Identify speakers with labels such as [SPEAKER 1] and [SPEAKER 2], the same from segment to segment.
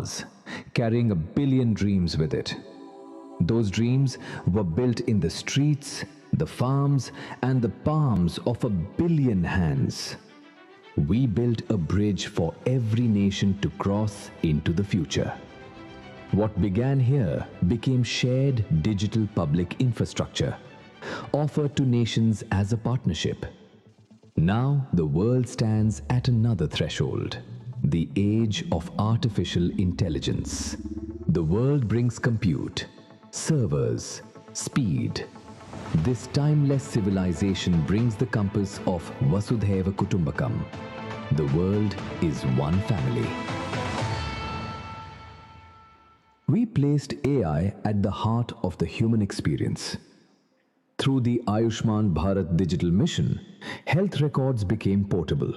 [SPEAKER 1] Mars, carrying 1 billion dreams with it. Those dreams were built in the streets, the farms, and the palms of 1 billion hands. We built a bridge for every nation to cross into the future. What began here became shared digital public infrastructure, offered to nations as a partnership. Now the world stands at another threshold, the age of artificial intelligence. The world brings compute, servers, speed. This timeless civilization brings the compass of Vasudhaiva Kutumbakam. The world is one family. We placed AI at the heart of the human experience. Through the Ayushman Bharat digital mission, health records became portable.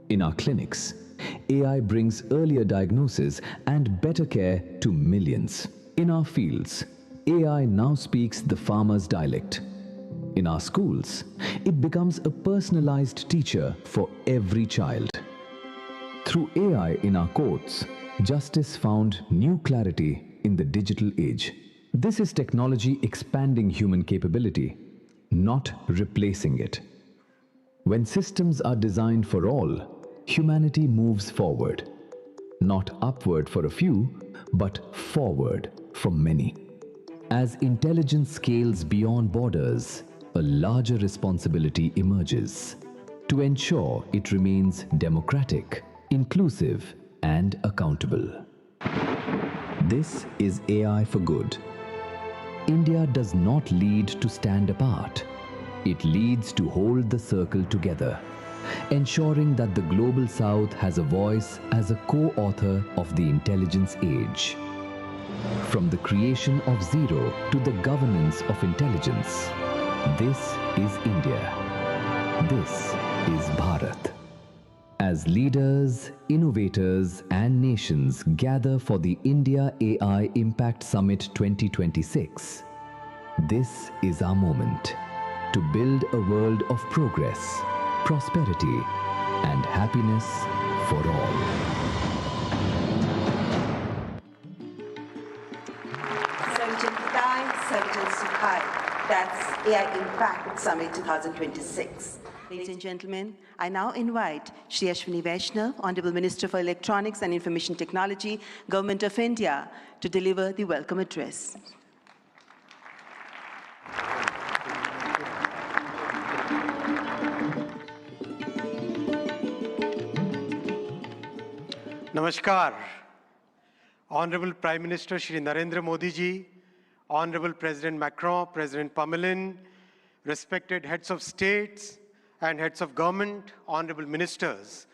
[SPEAKER 1] In our clinics, AI brings earlier diagnosis and better care to millions. In our fields, AI now speaks the farmer's dialect. In our schools, it becomes a personalized teacher for every child. Through AI in our courts, justice found new clarity in the digital age. This is technology expanding human capability, not replacing it. When systems are designed for all, humanity moves forward. Not upward for a few, but forward for many. As intelligence scales beyond borders, a larger responsibility emerges to ensure it remains democratic, inclusive, and accountable. This is AI for good. India does not lead to stand apart. It leads to hold the circle together, ensuring that the Global South has a voice as a co-author of the intelligence age. From the creation of zero to the governance of intelligence, this is India. This is Bharat. As leaders, innovators, and nations gather for the India AI Impact Summit 2026, this is our moment to build a world of progress, prosperity, and happiness for all.
[SPEAKER 2] That's AI Impact Summit 2026. Ladies and gentlemen, I now invite Shri Ashwini Vaishnav, Honorable Minister for Electronics and Information Technology, Government of India, to deliver the welcome address.
[SPEAKER 3] Namaskar. Honorable Prime Minister Shri Narendra Modi ji, Honorable President Macron, President Pamelin, respected heads of states and heads of government, honorable ministers,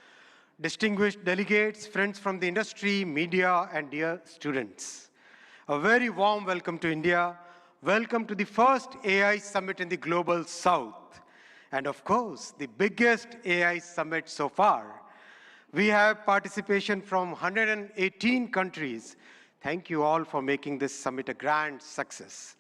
[SPEAKER 3] distinguished delegates, friends from the industry, media, and dear students. A very warm welcome to India. Welcome to the first AI summit in the Global South. And of course, the biggest AI summit so far. We have participation from 118 countries. Thank you all for making this summit a grand success.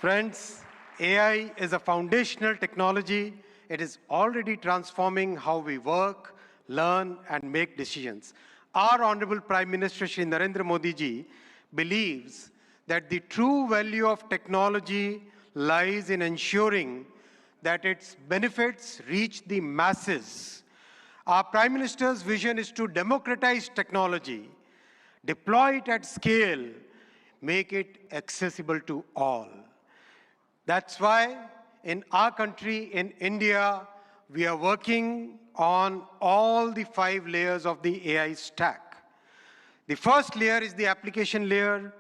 [SPEAKER 3] Friends, AI is a foundational technology. It is already transforming how we work, learn, and make decisions. Our Honorable Prime Minister Shri Narendra Modi ji believes that the true value of technology lies in ensuring that its benefits reach the masses. Our Prime Minister's vision is to democratize technology, deploy it at scale, make it accessible to all. That's why in our country, in India, we are working on all the 5 layers of the AI stack. The first layer is the application layer.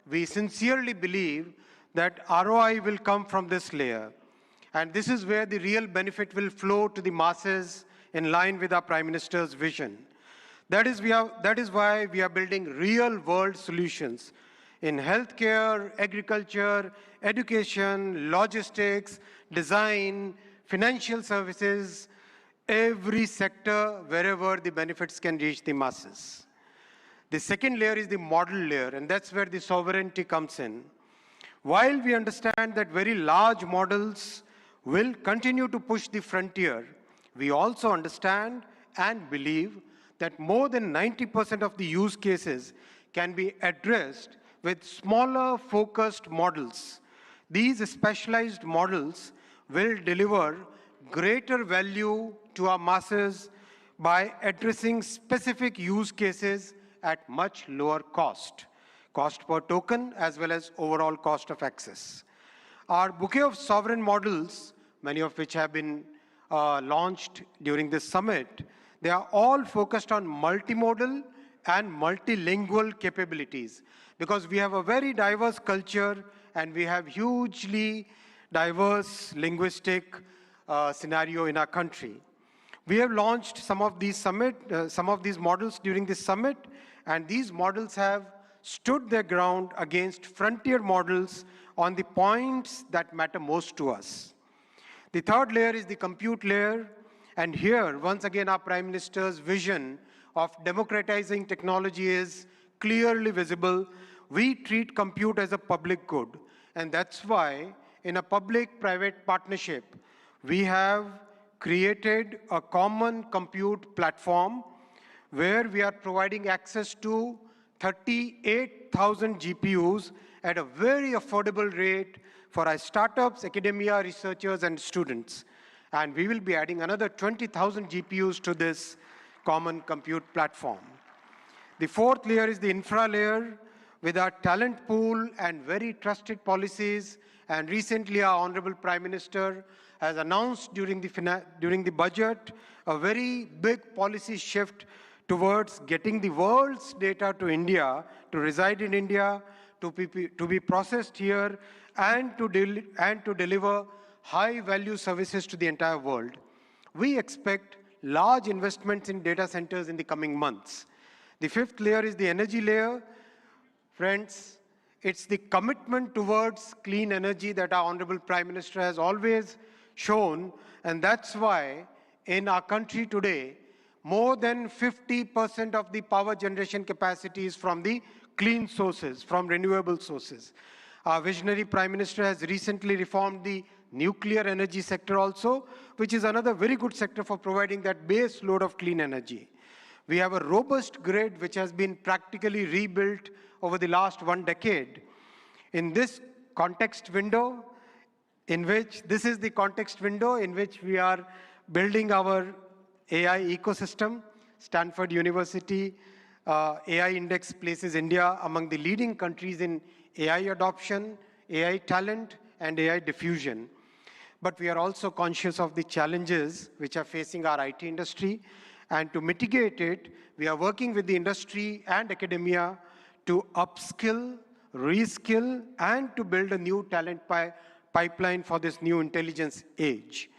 [SPEAKER 3] We sincerely believe that ROI will come from this layer. And this is where the real benefit will flow to the masses in line with our Prime Minister's vision. That is why we are building real-world solutions in healthcare, agriculture, education, logistics, design, financial services, every sector wherever the benefits can reach the masses. The second layer is the model layer, and that's where the sovereignty comes in. While we understand that very large models will continue to push the frontier, we also understand and believe that more than 90% of the use cases can be addressed with smaller focused models. These specialized models will deliver greater value to our masses by addressing specific use cases at much lower cost per token as well as overall cost of access. Our bouquet of sovereign models, many of which have been launched during this summit, they are all focused on multimodal and multilingual capabilities because we have a very diverse culture and we have hugely diverse linguistic scenario in our country. We have launched some of these models during this summit, and these models have stood their ground against frontier models on the points that matter most to us. The third layer is the compute layer, and here, once again, our Prime Minister's vision of democratizing technology is clearly visible. We treat compute as a public good, and that's why, in a public-private partnership, we have created a common compute platform where we are providing access to 38,000 GPUs at a very affordable rate for our startups, academia, researchers, and students. And we will be adding another 20,000 GPUs to this common compute platform. The fourth layer is the infra layer with our talent pool and very trusted policies. And recently, our Honorable Prime Minister has announced during the budget a very big policy shift towards getting the world's data to India, to reside in India, to be processed here, and to deliver high-value services to the entire world. We expect large investments in data centers in the coming months. The fifth layer is the energy layer. Friends, it's the commitment towards clean energy that our Honorable Prime Minister has always shown, and that's why in our country today, more than 50% of the power generation capacity is from the clean sources, from renewable sources. Our visionary Prime Minister has recently reformed the nuclear energy sector also, which is another very good sector for providing that base load of clean energy. We have a robust grid which has been practically rebuilt over the last 1 decade. In this context window, this is the context window in which we are building our AI ecosystem. Stanford University AI Index places India among the leading countries in AI adoption, AI talent, and AI diffusion. But we are also conscious of the challenges which are facing our IT industry. And to mitigate it, we are working with the industry and academia to upskill, reskill, and to build a new talent pipeline for this new intelligence age.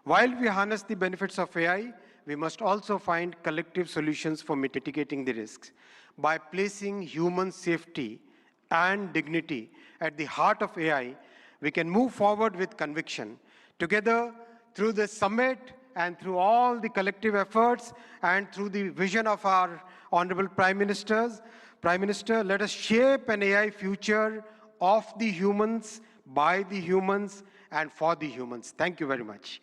[SPEAKER 3] While we harness the benefits of AI, we must also find collective solutions for mitigating the risks. By placing human safety and dignity at the heart of AI, we can move forward with conviction. Together, through this summit and through all the collective efforts and through the vision of our Honorable Prime Minister, let us shape an AI future of the humans, by the humans, and for the humans. Thank you very much.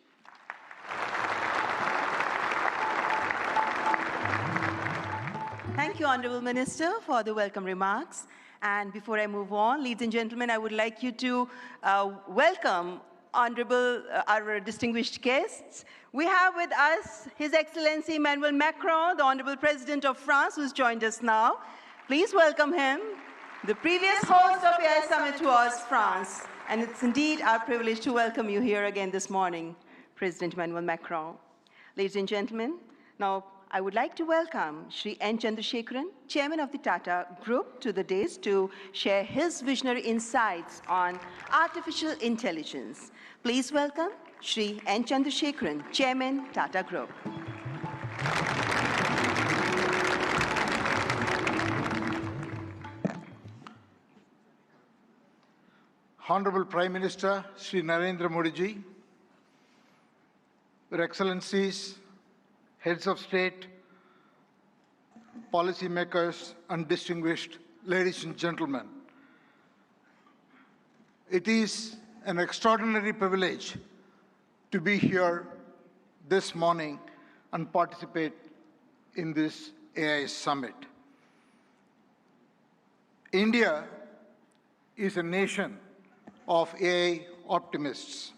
[SPEAKER 2] Thank you, Honorable Minister, for the welcome remarks. And before I move on, ladies and gentlemen, I would like you to welcome our distinguished guests. We have with us His Excellency Emmanuel Macron, the Honorable President of France, who's joined us now. Please welcome him. The previous host of AI Summit was France, and it's indeed our privilege to welcome you here again this morning, President Emmanuel Macron. Ladies and gentlemen, now I would like to welcome Shri N. Chandrasekaran, Chairman of the Tata Group, to the dais to share his visionary insights on artificial intelligence. Please welcome Shri N. Chandrasekaran, Chairman, Tata Group.
[SPEAKER 4] Honorable Prime Minister Shri Narendra Modi ji, Your Excellencies, Heads of State, policymakers, and distinguished ladies and gentlemen. It is an extraordinary privilege to be here this morning and participate in this AI summit. India is a nation of AI optimists.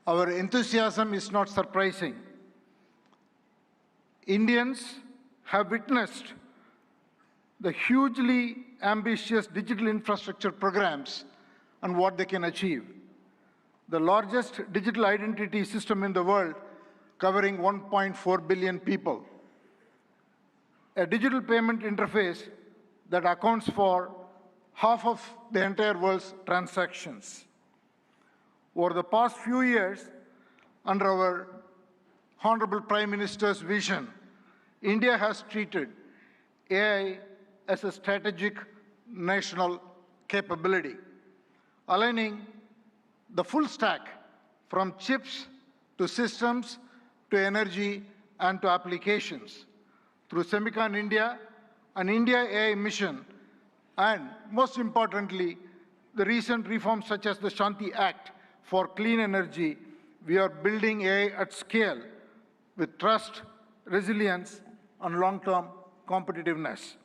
[SPEAKER 4] Our enthusiasm is not surprising. Indians have witnessed the hugely ambitious digital infrastructure programs and what they can achieve. The largest digital identity system in the world, covering 1.4 billion people. A digital payment interface that accounts for half of the entire world's transactions. Over the past few years, under our Honorable Prime Minister's vision, India has treated AI as a strategic national capability, aligning the full stack from chips to systems to energy and to applications through Semicon India, an India AI mission, and most importantly, the recent reforms such as the Shanti Act for clean energy. We are building AI at scale with trust, resilience, and long-term competitiveness.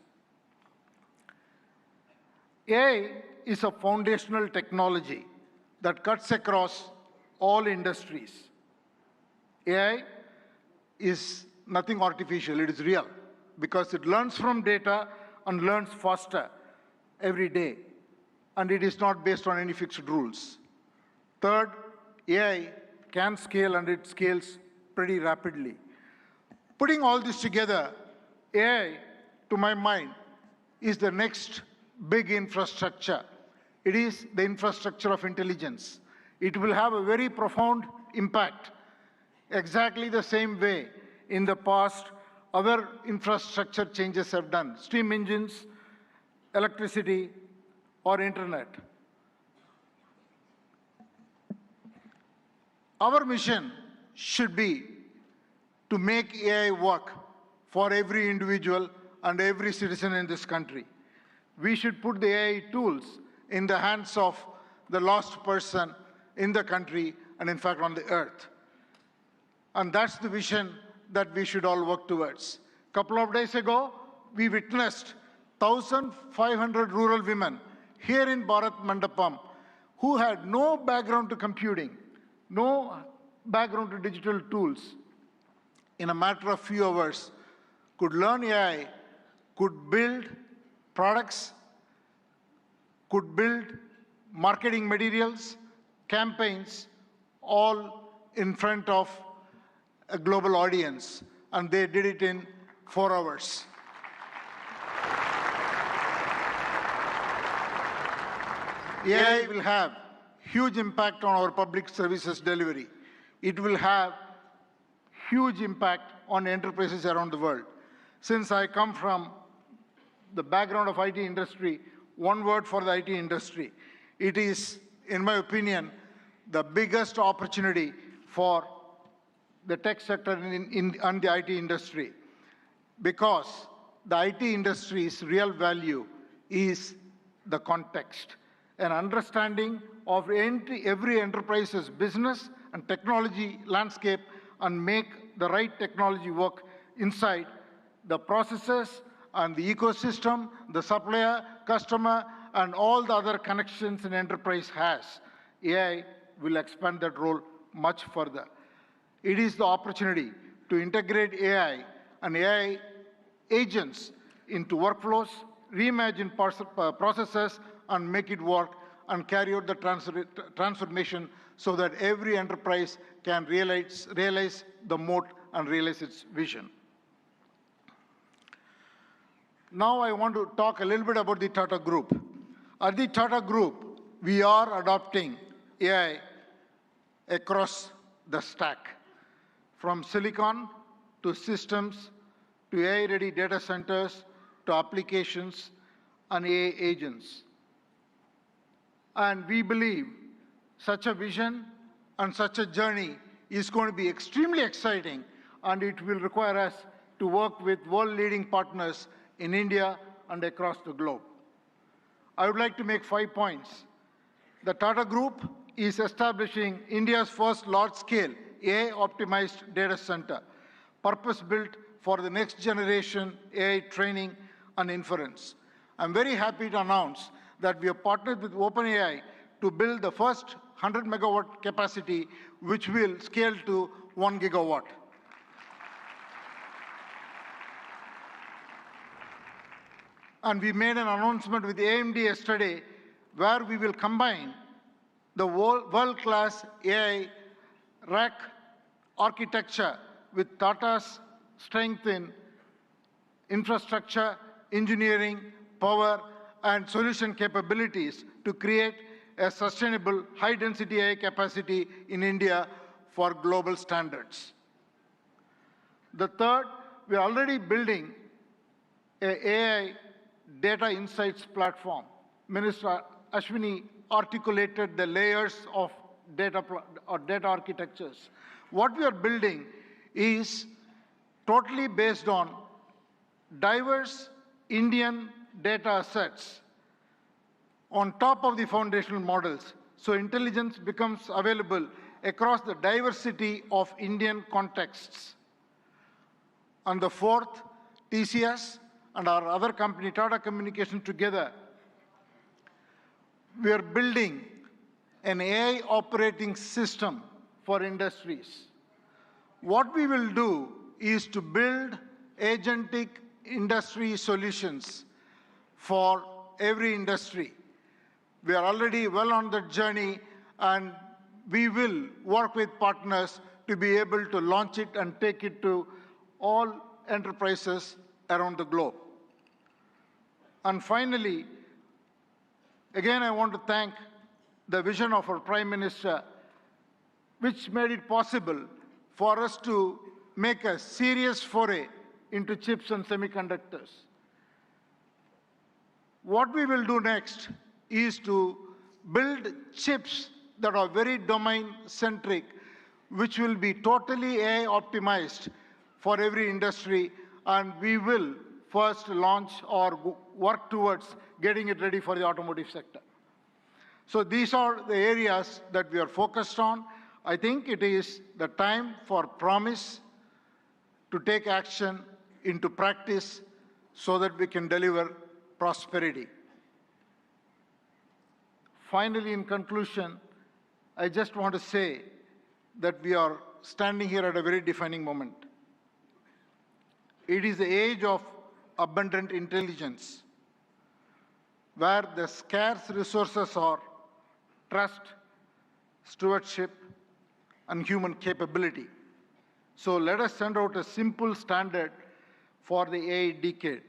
[SPEAKER 4] AI is a foundational technology that cuts across all industries. AI is nothing artificial, it is real, because it learns from data and learns faster every day, and it is not based on any fixed rules. Third, AI can scale, and it scales pretty rapidly. Putting all this together, AI, to my mind, is the next big infrastructure. It is the infrastructure of intelligence. It will have a very profound impact, exactly the same way in the past other infrastructure changes have done, steam engines, electricity, or internet. Our mission should be to make AI work for every individual and every citizen in this country. We should put the AI tools in the hands of the last person in the country and in fact on the earth. And that's the vision that we should all work towards. A couple of days ago, we witnessed 1,500 rural women here in Bharat Mandapam who had no background to computing, no background to digital tools. In a matter of few hours, could learn AI, could build products, could build marketing materials, campaigns, all in front of a global audience, and they did it in 4 hours. AI will have huge impact on our public services delivery. It will have huge impact on enterprises around the world. Since I come from the background of IT industry, one word for the IT industry. It is, in my opinion, the biggest opportunity for the tech sector and the IT industry, because the IT industry's real value is the context, an understanding of every enterprise's business and technology landscape, and make the right technology work inside the processes and the ecosystem, the supplier, customer, and all the other connections an enterprise has. AI will expand that role much further. It is the opportunity to integrate AI and AI agents into workflows, reimagine processes, and make it work, and carry out the transformation so that every enterprise can realize the moat and realize its vision. Now I want to talk a little bit about the Tata Group. At the Tata Group, we are adopting AI across the stack, from silicon to systems to AI-ready data centers to applications and AI agents. And we believe such a vision and such a journey is going to be extremely exciting, and it will require us to work with world-leading partners in India and across the globe. I would like to make 5 points. The Tata Group is establishing India's first large-scale AI-optimized data center, purpose-built for the next generation AI training and inference. I'm very happy to announce that we have partnered with OpenAI to build the first 100 megawatt capacity, which will scale to 1 gigawatt. And we made an announcement with AMD yesterday where we will combine the world-class AI rack architecture with Tata's strength in infrastructure, engineering, power, and solution capabilities to create a sustainable high-density AI capacity in India for global standards. The third, we are already building an AI data insights platform. Minister Ashwini articulated the layers of data architectures. What we are building is totally based on diverse Indian data sets on top of the foundational models. So intelligence becomes available across the diversity of Indian contexts. And the fourth, TCS and our other company, Tata Communications, together, we are building an AI operating system for industries. What we will do is to build agentic industry solutions for every industry. We are already well on that journey, and we will work with partners to be able to launch it and take it to all enterprises around the globe. And finally, again, I want to thank the vision of our Prime Minister, which made it possible for us to make a serious foray into chips and semiconductors. What we will do next is to build chips that are very domain-centric, which will be totally AI optimized for every industry, and we will first launch or work towards getting it ready for the automotive sector. So these are the areas that we are focused on. I think it is the time for promise to take action into practice so that we can deliver prosperity. Finally, in conclusion, I just want to say that we are standing here at a very defining moment. It is the age of abundant intelligence, where the scarce resources are trust, stewardship, and human capability. So let us send out a simple standard for the AI decade.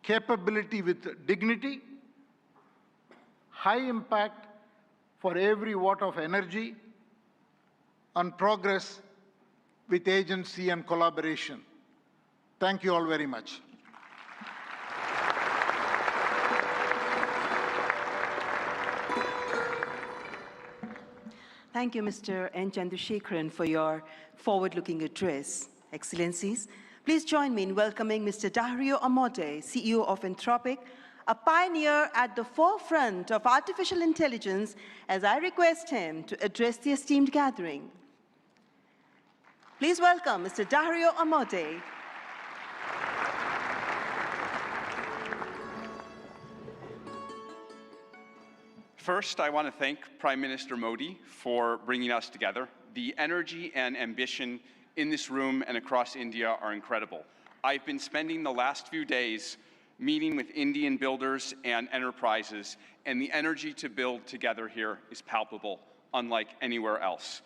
[SPEAKER 4] Capability with dignity, high impact for every watt of energy, and progress with agency and collaboration. Thank you all very much.
[SPEAKER 2] Thank you, Mr. N. Chandrasekharan, for your forward-looking address. Excellencies, please join me in welcoming Mr. Dario Amodei, CEO of Anthropic, a pioneer at the forefront of artificial intelligence, as I request him to address the esteemed gathering. Please welcome Mr. Dario Amodei.
[SPEAKER 5] First, I want to thank Prime Minister Modi for bringing us together. The energy and ambition in this room and across India are incredible. I've been spending the last few days meeting with Indian builders and enterprises, and the energy to build together here is palpable, unlike anywhere else.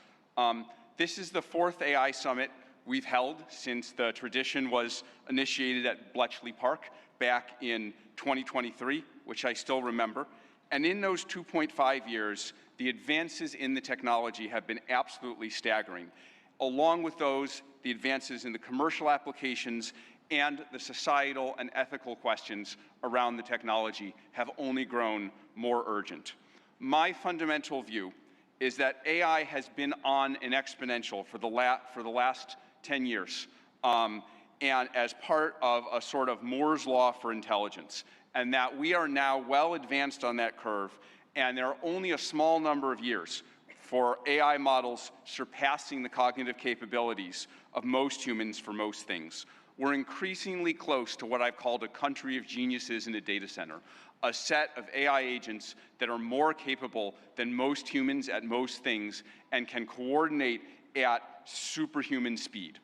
[SPEAKER 5] This is the 4th AI summit we've held since the tradition was initiated at Bletchley Park back in 2023, which I still remember. And in those 2.5 years, the advances in the technology have been absolutely staggering. Along with those, the advances in the commercial applications and the societal and ethical questions around the technology have only grown more urgent. My fundamental view is that AI has been on an exponential for the last 10 years, and as part of a sort of Moore's law for intelligence, and that we are now well advanced on that curve, and there are only a small number of years for AI models surpassing the cognitive capabilities of most humans for most things. we're increasingly close to what I've called a country of geniuses in a data center, a set of AI agents that are more capable than most humans at most things and can coordinate at superhuman speed.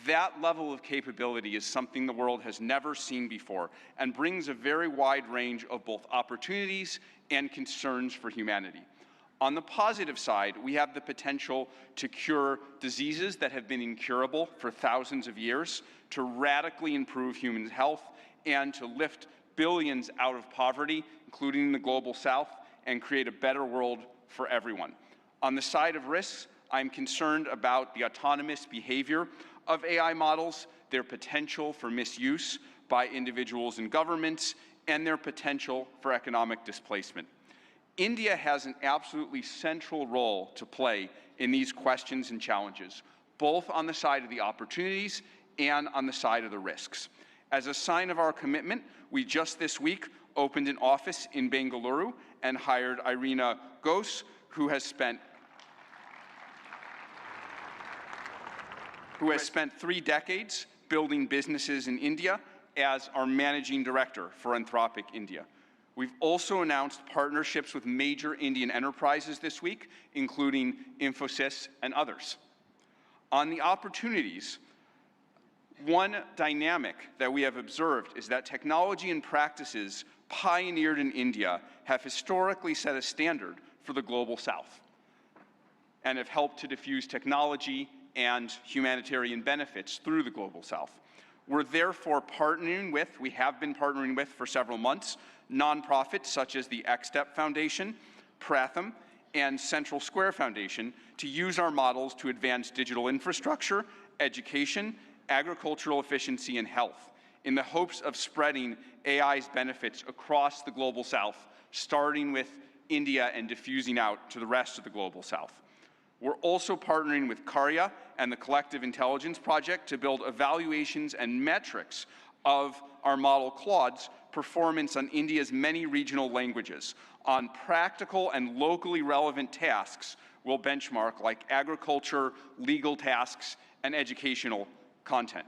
[SPEAKER 5] That level of capability is something the world has never seen before and brings a very wide range of both opportunities and concerns for humanity. On the positive side, we have the potential to cure diseases that have been incurable for thousands of years, to radically improve human health, and to lift billions out of poverty, including the global south, and create a better world for everyone. On the side of risks, I'm concerned about the autonomous behavior of AI models, their potential for misuse by individuals and governments, and their potential for economic displacement. India has an absolutely central role to play in these questions and challenges, both on the side of the opportunities and on the side of the risks. As a sign of our commitment, we just this week opened an office in Bengaluru and hired Irina Ghosh, who has spent 3 decades building businesses in India as our managing director for Anthropic India. We've also announced partnerships with major Indian enterprises this week, including Infosys and others. On the opportunities, one dynamic that we have observed is that technology and practices pioneered in India have historically set a standard for the global south and have helped to diffuse technology and humanitarian benefits through the global south. We're therefore we have been partnering with for several months, nonprofits such as the XStep Foundation, Pratham, and Central Square Foundation to use our models to advance digital infrastructure, education, agricultural efficiency, and health, in the hopes of spreading AI's benefits across the global south, starting with India and diffusing out to the rest of the global south. We're also partnering with Karya and the Collective Intelligence Project to build evaluations and metrics of our model Claude's performance on India's many regional languages. On practical and locally relevant tasks, we'll benchmark like agriculture, legal tasks, and educational content.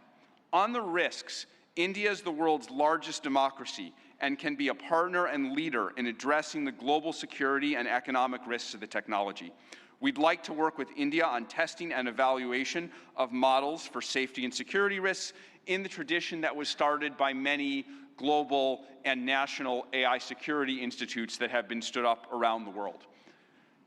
[SPEAKER 5] On the risks, India is the world's largest democracy and can be a partner and leader in addressing the global security and economic risks of the technology. We'd like to work with India on testing and evaluation of models for safety and security risks in the tradition that was started by many global and national AI security institutes that have been stood up around the world.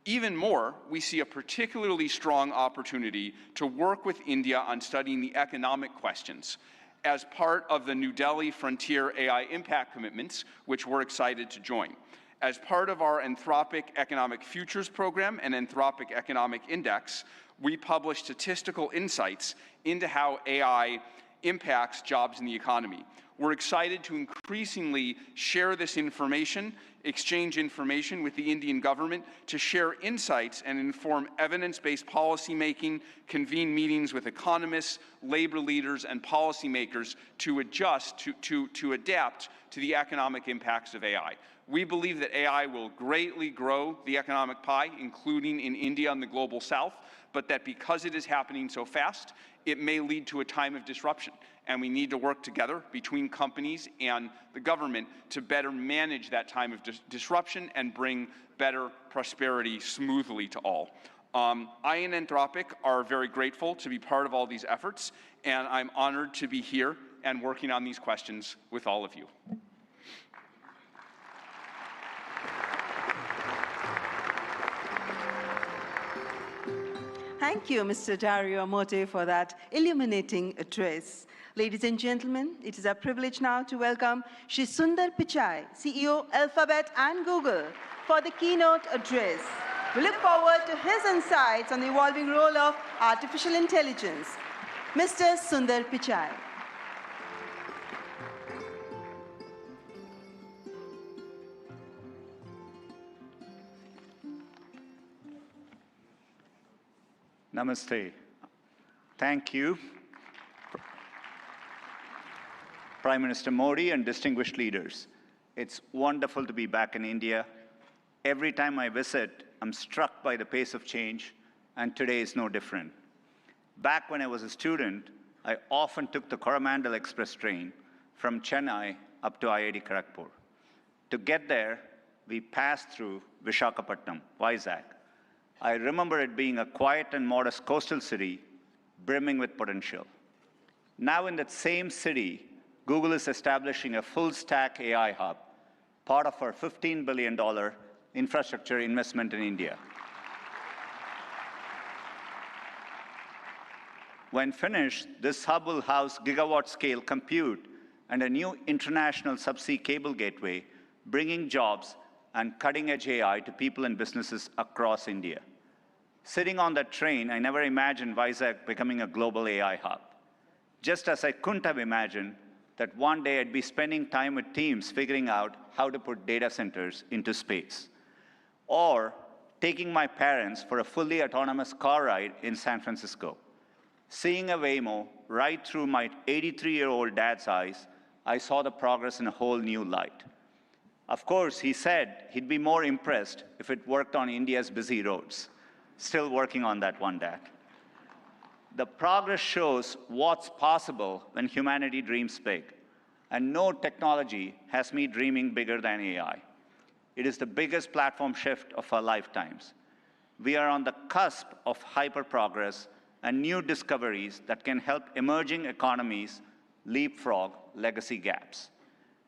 [SPEAKER 5] Even more, we see a particularly strong opportunity to work with India on studying the economic questions as part of the New Delhi Frontier AI Impact Commitments, which we're excited to join. As part of our Anthropic Economic Futures Program and Anthropic Economic Index, we publish statistical insights into how AI impacts jobs in the economy. We're excited to increasingly share this information, exchange information with the Indian government to share insights and inform evidence-based policymaking, convene meetings with economists, labor leaders, and policymakers to adapt to the economic impacts of AI. We believe that AI will greatly grow the economic pie, including in India and the global south, but that because it is happening so fast, it may lead to a time of disruption. And we need to work together between companies and the government to better manage that time of disruption and bring better prosperity smoothly to all. I and Anthropic are very grateful to be part of all these efforts, and I'm honored to be here and working on these questions with all of you.
[SPEAKER 2] Thank you, Mr. Dario Amodei, for that illuminating address. Ladies and gentlemen, it is our privilege now to welcome Shri Sundar Pichai, CEO, Alphabet and Google, for the keynote address. We look forward to his insights on the evolving role of artificial intelligence. Mr. Sundar Pichai.
[SPEAKER 6] Namaste. Thank you, Prime Minister Modi and distinguished leaders. It's wonderful to be back in India. Every time I visit, I'm struck by the pace of change, and today is no different. Back when I was a student, I often took the Coromandel Express train from Chennai up to IIT Kharagpur. To get there, we passed through Vishakhapatnam, Vizag. I remember it being a quiet and modest coastal city brimming with potential. Now in that same city, Google is establishing a full-stack AI hub, part of our $15 billion infrastructure investment in India. When finished, this hub will house gigawatt-scale compute and a new international subsea cable gateway, bringing jobs and cutting-edge AI to people and businesses across India. Sitting on that train, I never imagined Vizag becoming a global AI hub. Just as I couldn't have imagined that one day I'd be spending time with teams figuring out how to put data centers into space. Or taking my parents for a fully autonomous car ride in San Francisco. Seeing a Waymo right through my 83-year-old dad's eyes, I saw the progress in a whole new light. Of course, he said he'd be more impressed if it worked on India's busy roads. Still working on that one, Dad. The progress shows what's possible when humanity dreams big. And no technology has me dreaming bigger than AI. It is the biggest platform shift of our lifetimes. We are on the cusp of hyper-progress and new discoveries that can help emerging economies leapfrog legacy gaps.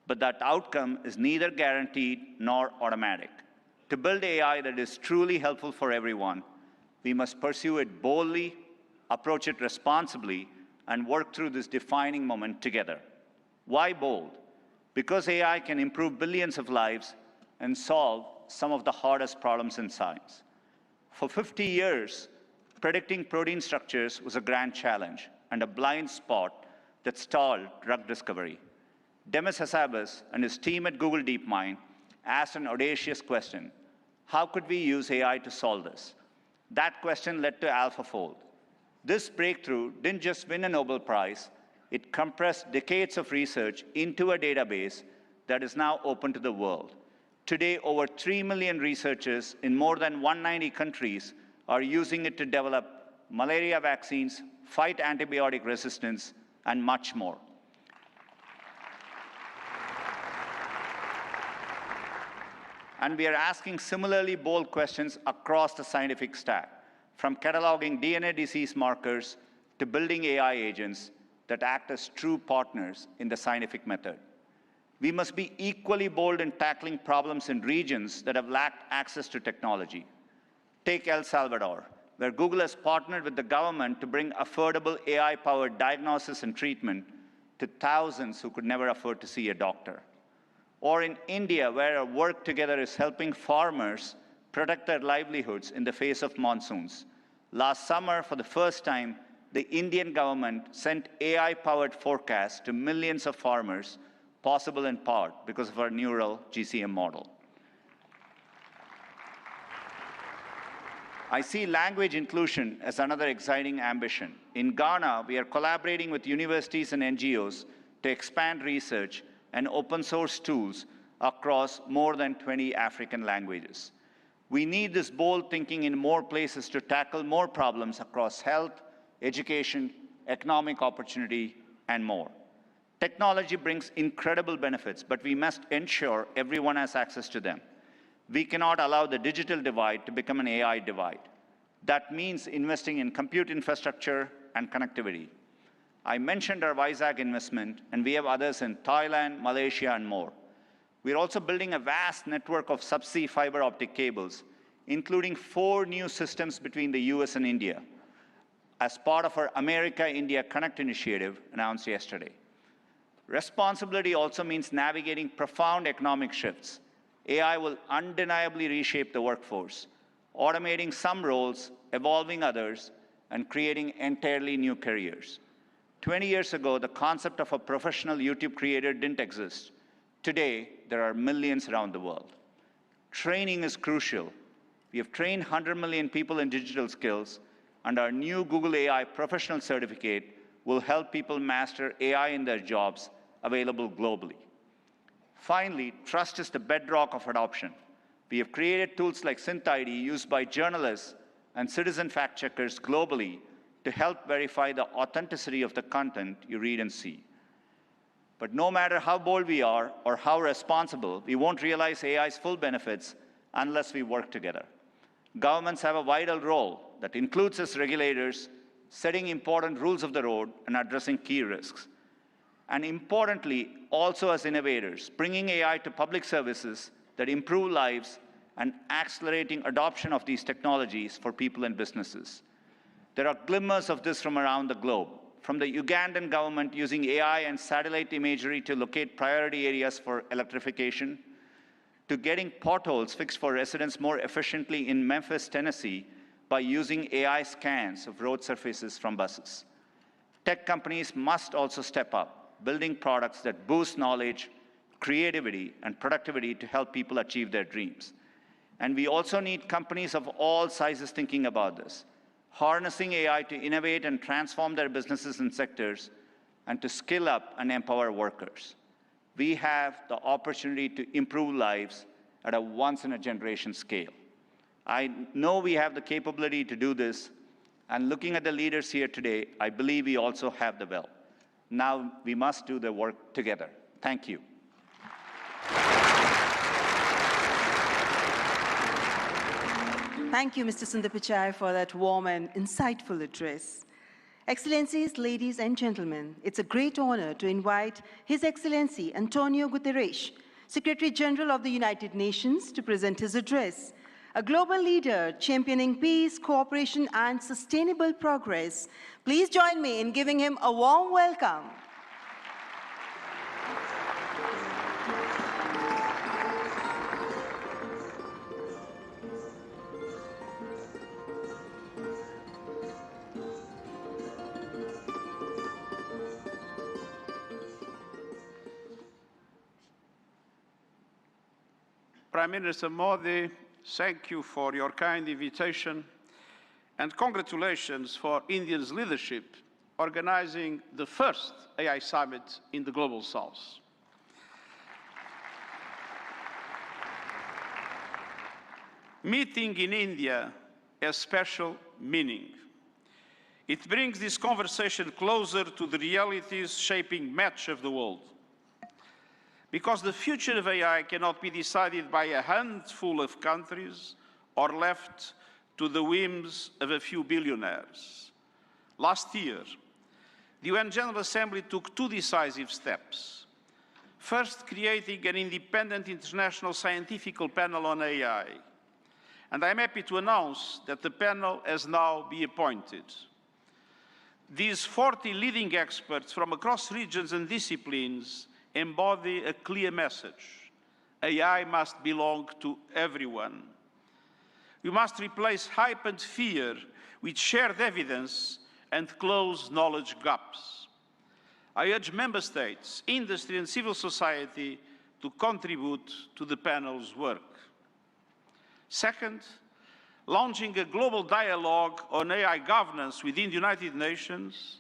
[SPEAKER 6] But that outcome is neither guaranteed nor automatic. To build AI that is truly helpful for everyone, we must pursue it boldly, approach it responsibly, and work through this defining moment together. Why bold? Because AI can improve billions of lives and solve some of the hardest problems in science. For 50 years, predicting protein structures was a grand challenge and a blind spot that stalled drug discovery. Demis Hassabis and his team at Google DeepMind asked an audacious question: how could we use AI to solve this? That question led to AlphaFold. This breakthrough didn't just win a Nobel Prize, it compressed decades of research into a database that is now open to the world. Today, over 3 million researchers in more than 190 countries are using it to develop malaria vaccines, fight antibiotic resistance, and much more. And we are asking similarly bold questions across the scientific stack, from cataloging DNA disease markers to building AI agents that act as true partners in the scientific method. We must be equally bold in tackling problems in regions that have lacked access to technology. Take El Salvador, where Google has partnered with the government to bring affordable AI-powered diagnosis and treatment to thousands who could never afford to see a doctor. Or in India, where our work together is helping farmers protect their livelihoods in the face of monsoons. Last summer, for the first time, the Indian government sent AI-powered forecasts to millions of farmers, possible in part because of our neural GCM model. I see language inclusion as another exciting ambition. In Ghana, we are collaborating with universities and NGOs to expand research and open source tools across more than 20 African languages. We need this bold thinking in more places to tackle more problems across health, education, economic opportunity, and more. Technology brings incredible benefits, but we must ensure everyone has access to them. We cannot allow the digital divide to become an AI divide. That means investing in compute infrastructure and connectivity. I mentioned our Vizag investment, and we have others in Thailand, Malaysia, and more. We're also building a vast network of subsea fiber optic cables, including 4 new systems between the US and India, as part of our America-India Connect initiative announced yesterday. Responsibility also means navigating profound economic shifts. AI will undeniably reshape the workforce, automating some roles, evolving others, and creating entirely new careers. 20 years ago, the concept of a professional YouTube creator didn't exist. Today, there are millions around the world. Training is crucial. We have trained 100 million people in digital skills, and our new Google AI Professional Certificate will help people master AI in their jobs, available globally. Finally, trust is the bedrock of adoption. We have created tools like SynthID used by journalists and citizen fact-checkers globally to help verify the authenticity of the content you read and see. But no matter how bold we are or how responsible, we won't realize AI's full benefits unless we work together. Governments have a vital role that includes as regulators, setting important rules of the road and addressing key risks. And importantly, also as innovators, bringing AI to public services that improve lives and accelerating adoption of these technologies for people and businesses. There are glimmers of this from around the globe, from the Ugandan government using AI and satellite imagery to locate priority areas for electrification, to getting potholes fixed for residents more efficiently in Memphis, Tennessee, by using AI scans of road surfaces from buses. Tech companies must also step up, building products that boost knowledge, creativity, and productivity to help people achieve their dreams. And we also need companies of all sizes thinking about this, harnessing AI to innovate and transform their businesses and sectors, and to skill up and empower workers. We have the opportunity to improve lives at a once-in-a-generation scale. I know we have the capability to do this, and looking at the leaders here today, I believe we also have the will. Now we must do the work together. Thank you.
[SPEAKER 2] Thank you, Mr. Sundar Pichai, for that warm and insightful address. Excellencies, ladies and gentlemen, it's a great honor to invite His Excellency Antonio Guterres, Secretary General of the United Nations, to present his address. A global leader championing peace, cooperation, and sustainable progress. Please join me in giving him a warm welcome.
[SPEAKER 7] Prime Minister Modi, thank you for your kind invitation, and congratulations for India's leadership organizing the first AI summit in the Global South. Meeting in India has special meaning. It brings this conversation closer to the realities shaping much of the world. Because the future of AI cannot be decided by a handful of countries or left to the whims of a few billionaires. Last year, the UN General Assembly took two decisive steps. First, creating an independent international scientific panel on AI. And I'm happy to announce that the panel has now been appointed. These 40 leading experts from across regions and disciplines embody a clear message. AI must belong to everyone. We must replace hype and fear with shared evidence and close knowledge gaps. I urge member states, industry and civil society to contribute to the panel's work. Second, launching a global dialogue on AI governance within the United Nations,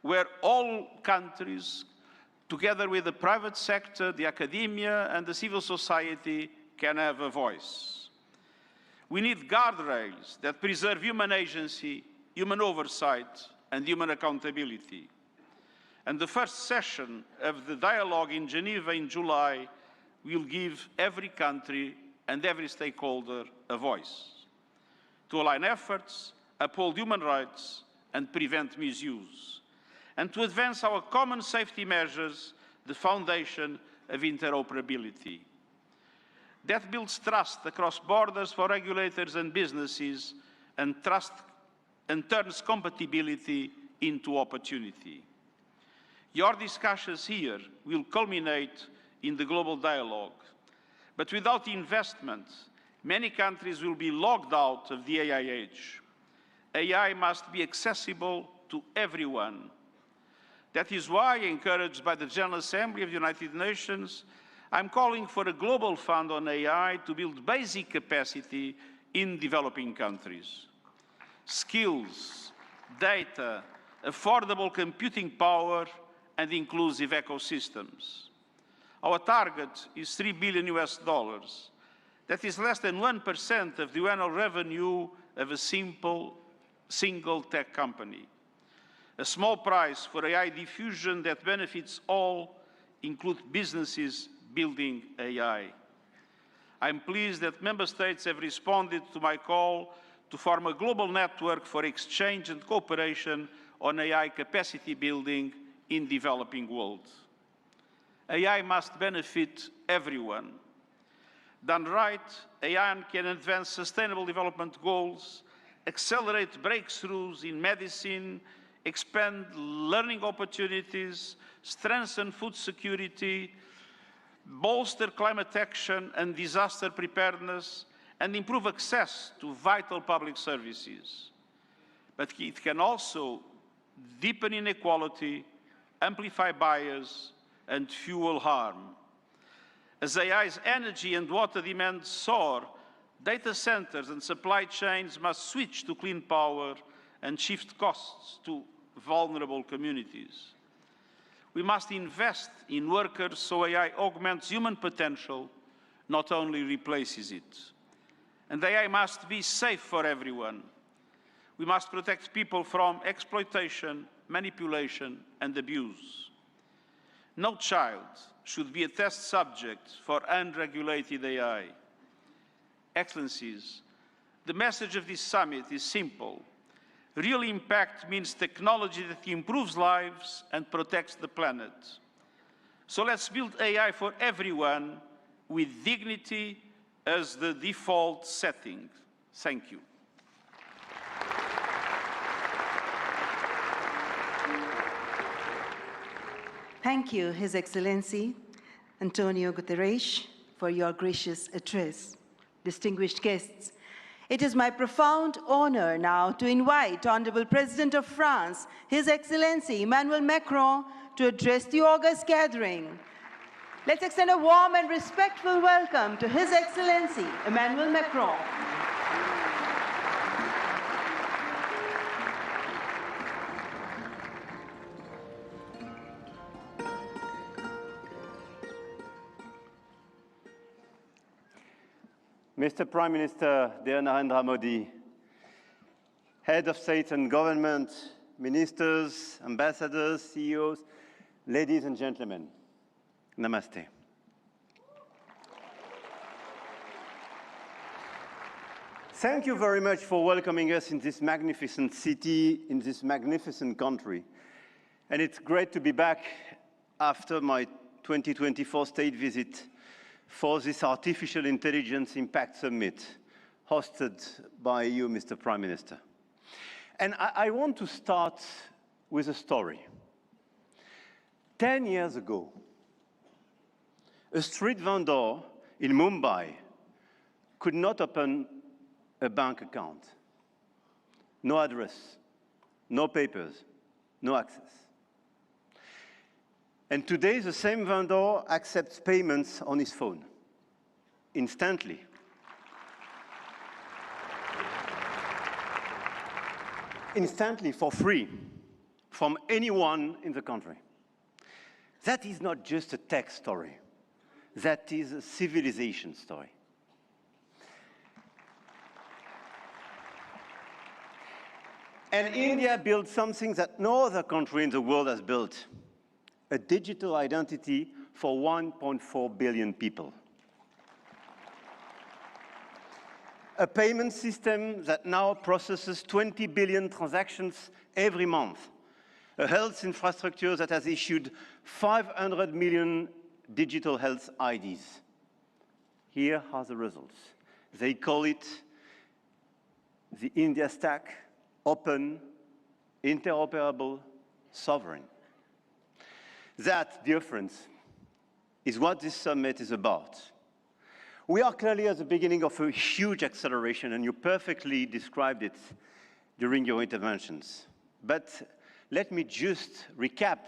[SPEAKER 7] where all countries, together with the private sector, the academia, and the civil society, can have a voice. We need guardrails that preserve human agency, human oversight, and human accountability. And the first session of the dialogue in Geneva in July will give every country and every stakeholder a voice to align efforts, uphold human rights, and prevent misuse, and to advance our common safety measures, the foundation of interoperability. That builds trust across borders for regulators and businesses, and turns compatibility into opportunity. Your discussions here will culminate in the global dialogue, but without investment, many countries will be locked out of the AI age. AI must be accessible to everyone. That is why, encouraged by the General Assembly of the United Nations, I'm calling for a global fund on AI to build basic capacity in developing countries. Skills, data, affordable computing power, and inclusive ecosystems. Our target is $3 billion. That is less than 1% of the annual revenue of a single tech company. A small price for AI diffusion that benefits all includes businesses building AI. I'm pleased that Member States have responded to my call to form a global network for exchange and cooperation on AI capacity building in developing world. AI must benefit everyone. Done right, AI can advance sustainable development goals, accelerate breakthroughs in medicine, expand learning opportunities, strengthen food security, bolster climate action and disaster preparedness, and improve access to vital public services. But it can also deepen inequality, amplify bias, and fuel harm. As AI's energy and water demands soar, data centers and supply chains must switch to clean power and shift costs to vulnerable communities. We must invest in workers so AI augments human potential, not only replaces it. And AI must be safe for everyone. We must protect people from exploitation, manipulation, and abuse. No child should be a test subject for unregulated AI. Excellencies, the message of this summit is simple. Real impact means technology that improves lives and protects the planet. So let's build AI for everyone with dignity as the default setting. Thank you.
[SPEAKER 2] Thank you, His Excellency Antonio Guterres, for your gracious address. Distinguished guests, it is my profound honor now to invite Honorable President of France, His Excellency Emmanuel Macron, to address the august gathering. Let's extend a warm and respectful welcome to His Excellency Emmanuel Macron.
[SPEAKER 8] Mr. Prime Minister, dear Narendra Modi, Head of State and Government, Ministers, Ambassadors, CEOs, ladies and gentlemen, Namaste. Thank you very much for welcoming us in this magnificent city, in this magnificent country. And it's great to be back after my 2024 state visit for this Artificial Intelligence Impact Summit hosted by you, Mr. Prime Minister. And I want to start with a story. 10 years ago, a street vendor in Mumbai could not open a bank account. No address, no papers, no access. And today, the same vendor accepts payments on his phone, instantly. Instantly, for free, from anyone in the country. That is not just a tech story. That is a civilization story. And India built something that no other country in the world has built. A digital identity for 1.4 billion people. A payment system that now processes 20 billion transactions every month. A health infrastructure that has issued 500 million digital health IDs. Here are the results. They call it the India Stack, open, interoperable, sovereign. That, dear friends, is what this summit is about. We are clearly at the beginning of a huge acceleration, and you perfectly described it during your interventions. But let me just recap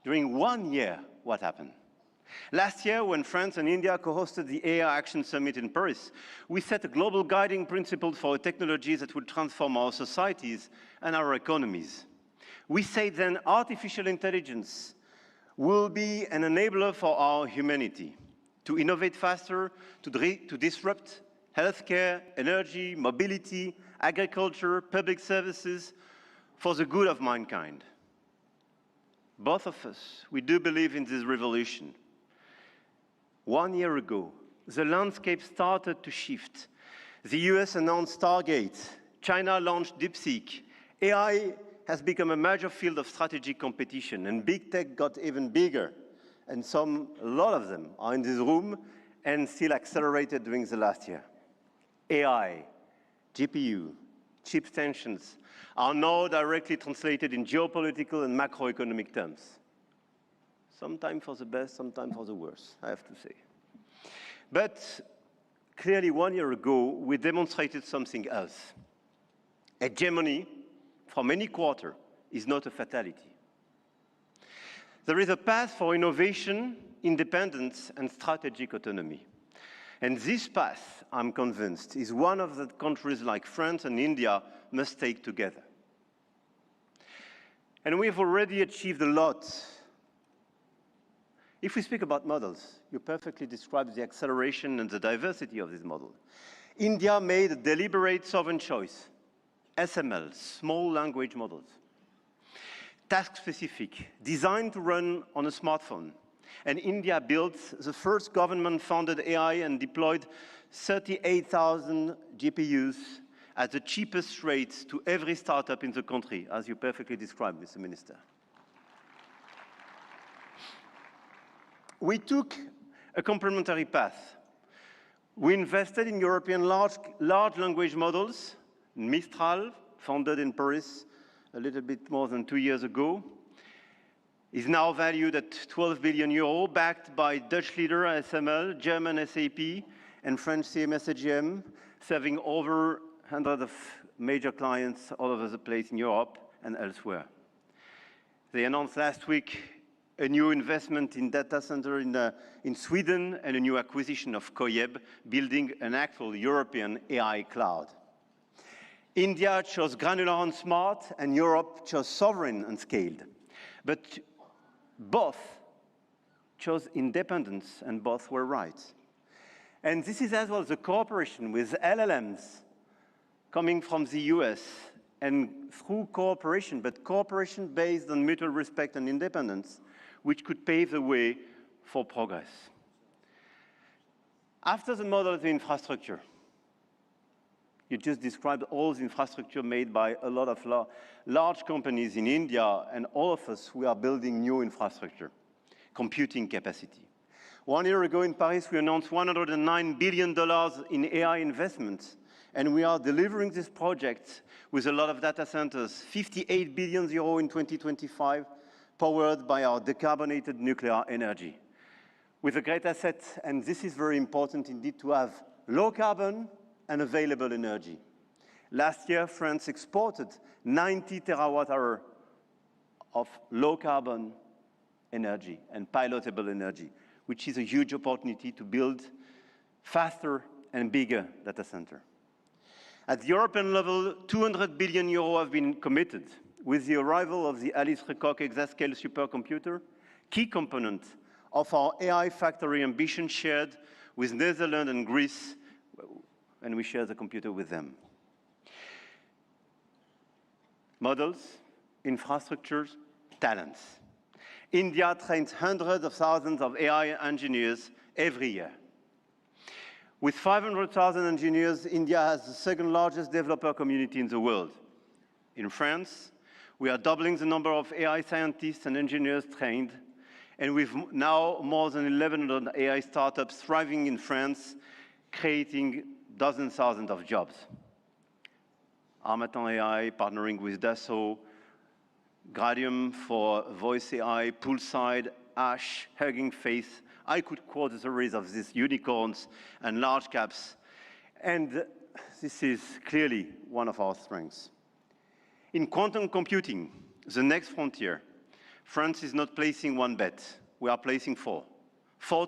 [SPEAKER 8] during 1 year what happened. Last year, when France and India co-hosted the AI Action Summit in Paris, we set a global guiding principle for technologies that would transform our societies and our economies. We said then artificial intelligence will be an enabler for our humanity to innovate faster, to disrupt healthcare, energy, mobility, agriculture, public services for the good of mankind. both of us, we do believe in this revolution. 1 year ago, the landscape started to shift. The US announced Stargate, China launched DeepSeek. AI has become a major field of strategic competition, and big tech got even bigger. And a lot of them are in this room and still accelerated during the last year. AI, GPU, chip tensions are now directly translated in geopolitical and macroeconomic terms. Sometimes for the best, sometimes for the worst, I have to say. But clearly 1 year ago, we demonstrated something else. Hegemony from any quarter is not a fatality. There is a path for innovation, independence, and strategic autonomy. And this path, I'm convinced, is one of the countries like France and India must take together. And we've already achieved a lot. If we speak about models, you perfectly described the acceleration and the diversity of this model. India made a deliberate sovereign choice. SML, small language models. Task-specific, designed to run on a smartphone. And India built the first government-funded AI and deployed 38,000 GPUs at the cheapest rates to every startup in the country, as you perfectly described, Mr. Minister. We took a complementary path. We invested in European large language models, Mistral, founded in Paris a little bit more than 2 years ago, is now valued at 12 billion euro, backed by Dutch leader SML, German SAP, and French CMS AGM, serving over 100 of major clients all over the place in Europe and elsewhere. They announced last week a new investment in data center in Sweden and a new acquisition of Koyeb, building an actual European AI cloud. India chose granular and smart, and Europe chose sovereign and scaled. But both chose independence, and both were right. And this is as well the cooperation with LLMs coming from the US, and through cooperation, but cooperation based on mutual respect and independence, which could pave the way for progress. After the model of the infrastructure, you just described all the infrastructure made by a lot of large companies in India, and all of us, we are building new infrastructure, computing capacity. 1 year ago in Paris, we announced $109 billion in AI investments, and we are delivering this project with a lot of data centers, 58 billion euro in 2025, powered by our decarbonated nuclear energy. With a great asset, and this is very important indeed, to have low carbon and available energy. Last year, France exported 90 terawatt-hours of low-carbon energy and pilotable energy, which is a huge opportunity to build faster and bigger data center. At the European level, 200 billion euro have been committed with the arrival of the Alice Lecoq exascale supercomputer, key component of our AI factory ambition shared with Netherlands and Greece, and we share the computer with them. Models, infrastructures, talents. India trains hundreds of thousands of AI engineers every year. With 500,000 engineers, India has the second largest developer community in the world. In France, we are doubling the number of AI scientists and engineers trained, and we've now more than 1,100 AI startups thriving in France, creating dozens, thousands of jobs. Armatan AI partnering with Dassault, Gradium for voice AI, Poolside, Ash, Hugging Face. I could quote a series of these unicorns and large caps, and this is clearly one of our strengths. In quantum computing, the next frontier, France is not placing one bet. We are placing four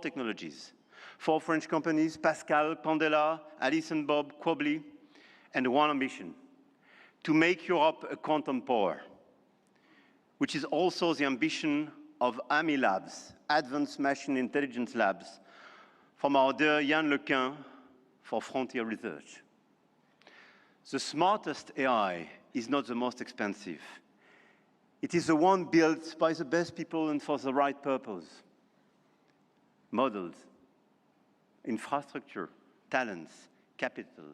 [SPEAKER 8] technologies. 4 French companies, Pascal, Candela, Alice and Bob, Quobly, and one ambition, to make Europe a quantum power, which is also the ambition of AMI Labs, Advanced Machine Intelligence Labs, from our dear Yann Lequin for Frontier Research. The smartest AI is not the most expensive. It is the one built by the best people and for the right purpose. Models, infrastructure, talents, capital,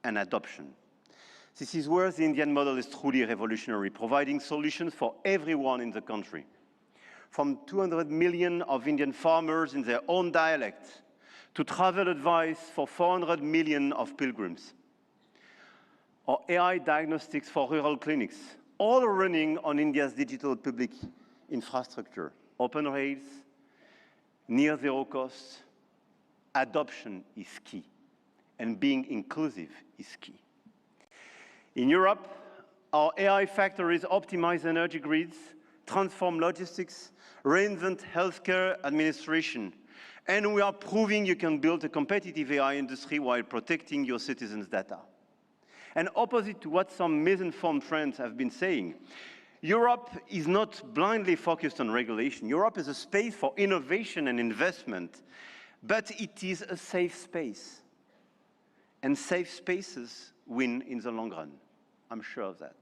[SPEAKER 8] and adoption. This is where the Indian model is truly revolutionary, providing solutions for everyone in the country. From 200 million of Indian farmers in their own dialect, to travel advice for 400 million of pilgrims, or AI diagnostics for rural clinics, all running on India's digital public infrastructure. Open rails, near zero cost, adoption is key, and being inclusive is key. In Europe, our AI factories optimize energy grids, transform logistics, reinvent healthcare administration, and we are proving you can build a competitive AI industry while protecting your citizens' data. And opposite to what some misinformed friends have been saying, Europe is not blindly focused on regulation. Europe is a space for innovation and investment, but it is a safe space. And safe spaces win in the long run. I'm sure of that.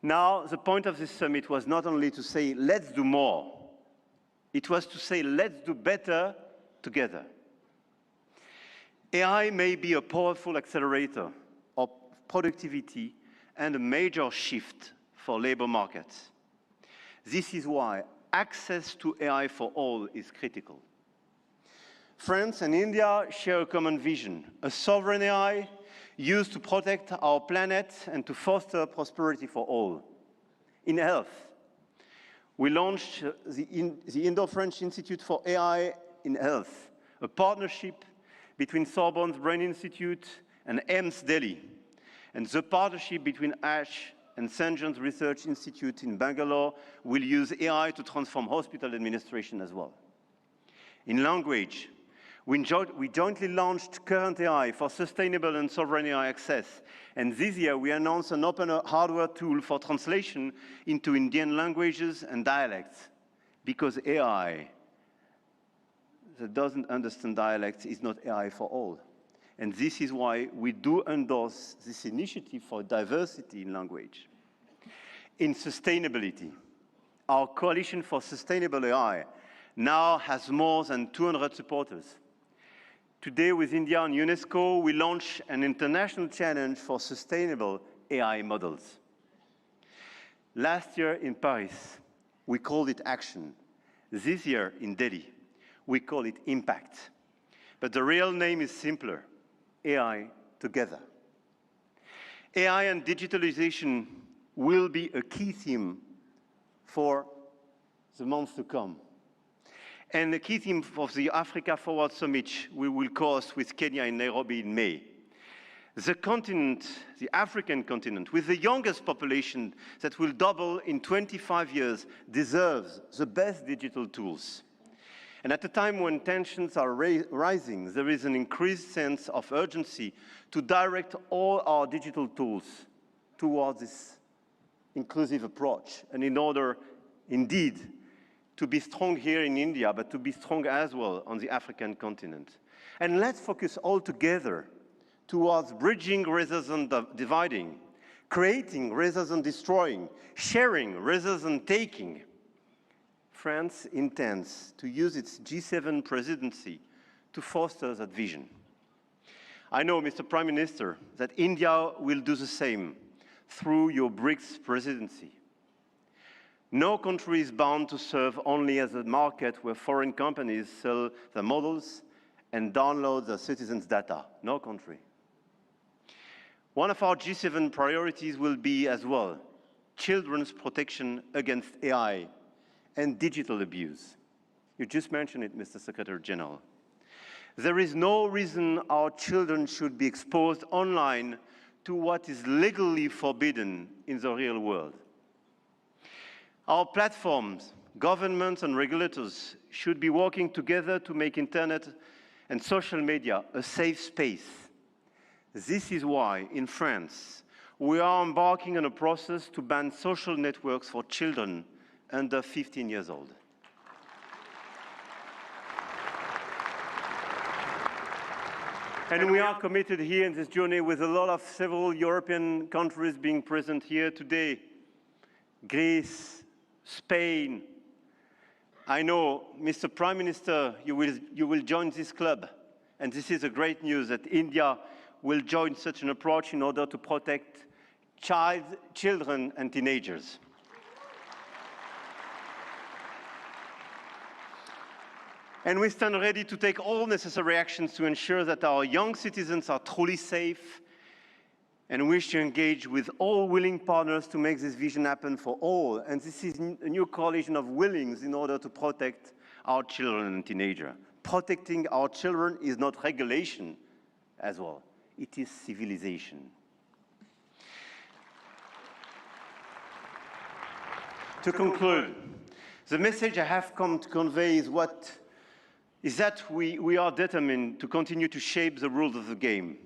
[SPEAKER 8] Now, the point of this summit was not only to say, let's do more. It was to say, let's do better together. AI may be a powerful accelerator of productivity and a major shift for labor markets. This is why access to AI for all is critical. France and India share a common vision, a sovereign AI used to protect our planet and to foster prosperity for all. In health, we launched the Indo-French Institute for AI in Health, a partnership between Sorbonne's Brain Institute and AIIMS Delhi, and the partnership between ASH and St. John's Research Institute in Bangalore will use AI to transform hospital administration as well. In language, we jointly launched Current AI for sustainable and sovereign AI access. And this year, we announced an open hardware tool for translation into Indian languages and dialects. Because AI that doesn't understand dialects is not AI for all. And this is why we do endorse this initiative for diversity in language. In sustainability, our Coalition for Sustainable AI now has more than 200 supporters. Today, with India and UNESCO, we launch an international challenge for sustainable AI models. Last year in Paris, we called it action. This year in Delhi, we call it impact. But the real name is simpler, AI together. AI and digitalization will be a key theme for the months to come. And the key theme of the Africa Forward Summit we will co-host with Kenya in Nairobi in May. The continent, the African continent, with the youngest population that will double in 25 years, deserves the best digital tools. And at a time when tensions are rising, there is an increased sense of urgency to direct all our digital tools towards this inclusive approach. And in order, indeed, to be strong here in India, but to be strong as well on the African continent. And let's focus all together towards bridging rather than dividing, creating rather than destroying, sharing rather than taking. France intends to use its G7 presidency to foster that vision. I know, Mr. Prime Minister, that India will do the same through your BRICS presidency. No country is bound to serve only as a market where foreign companies sell their models and download their citizens' data. No country. One of our G7 priorities will be as well children's protection against AI and digital abuse. You just mentioned it, Mr. Secretary General. There is no reason our children should be exposed online to what is legally forbidden in the real world. Our platforms, governments and regulators should be working together to make internet and social media a safe space. This is why, in France, we are embarking on a process to ban social networks for children under 15 years old. And we are committed here in this journey with a lot of several European countries being present here today Greece, Spain. I know, Mr. Prime Minister, you will join this club. And this is a great news that India will join such an approach in order to protect children and teenagers. And we stand ready to take all necessary actions to ensure that our young citizens are truly safe, and wish to engage with all willing partners to make this vision happen for all. And this is a new coalition of willings in order to protect our children and teenagers. Protecting our children is not regulation as well. It is civilization. To conclude, the message I have come to convey is that we are determined to continue to shape the rules of the game.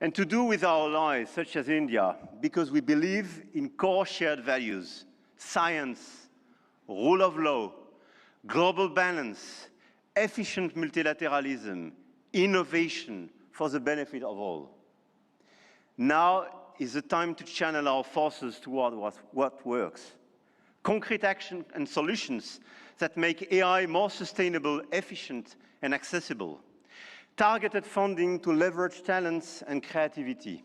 [SPEAKER 8] And to do with our allies, such as India, because we believe in core shared values: science, rule of law, global balance, efficient multilateralism, innovation for the benefit of all. Now is the time to channel our forces toward what works. Concrete action and solutions that make AI more sustainable, efficient, and accessible. Targeted funding to leverage talents and creativity.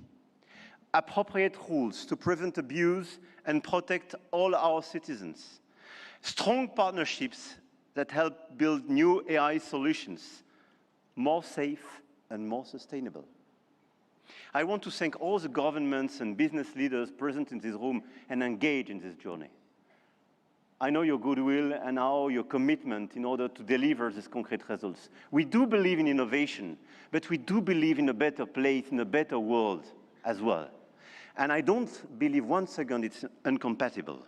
[SPEAKER 8] Appropriate rules to prevent abuse and protect all our citizens. Strong partnerships that help build new AI solutions, more safe and more sustainable. I want to thank all the governments and business leaders present in this room and engaged in this journey. I know your goodwill and your commitment in order to deliver these concrete results. We do believe in innovation, but we do believe in a better place, in a better world as well. And I don't believe one second it's incompatible.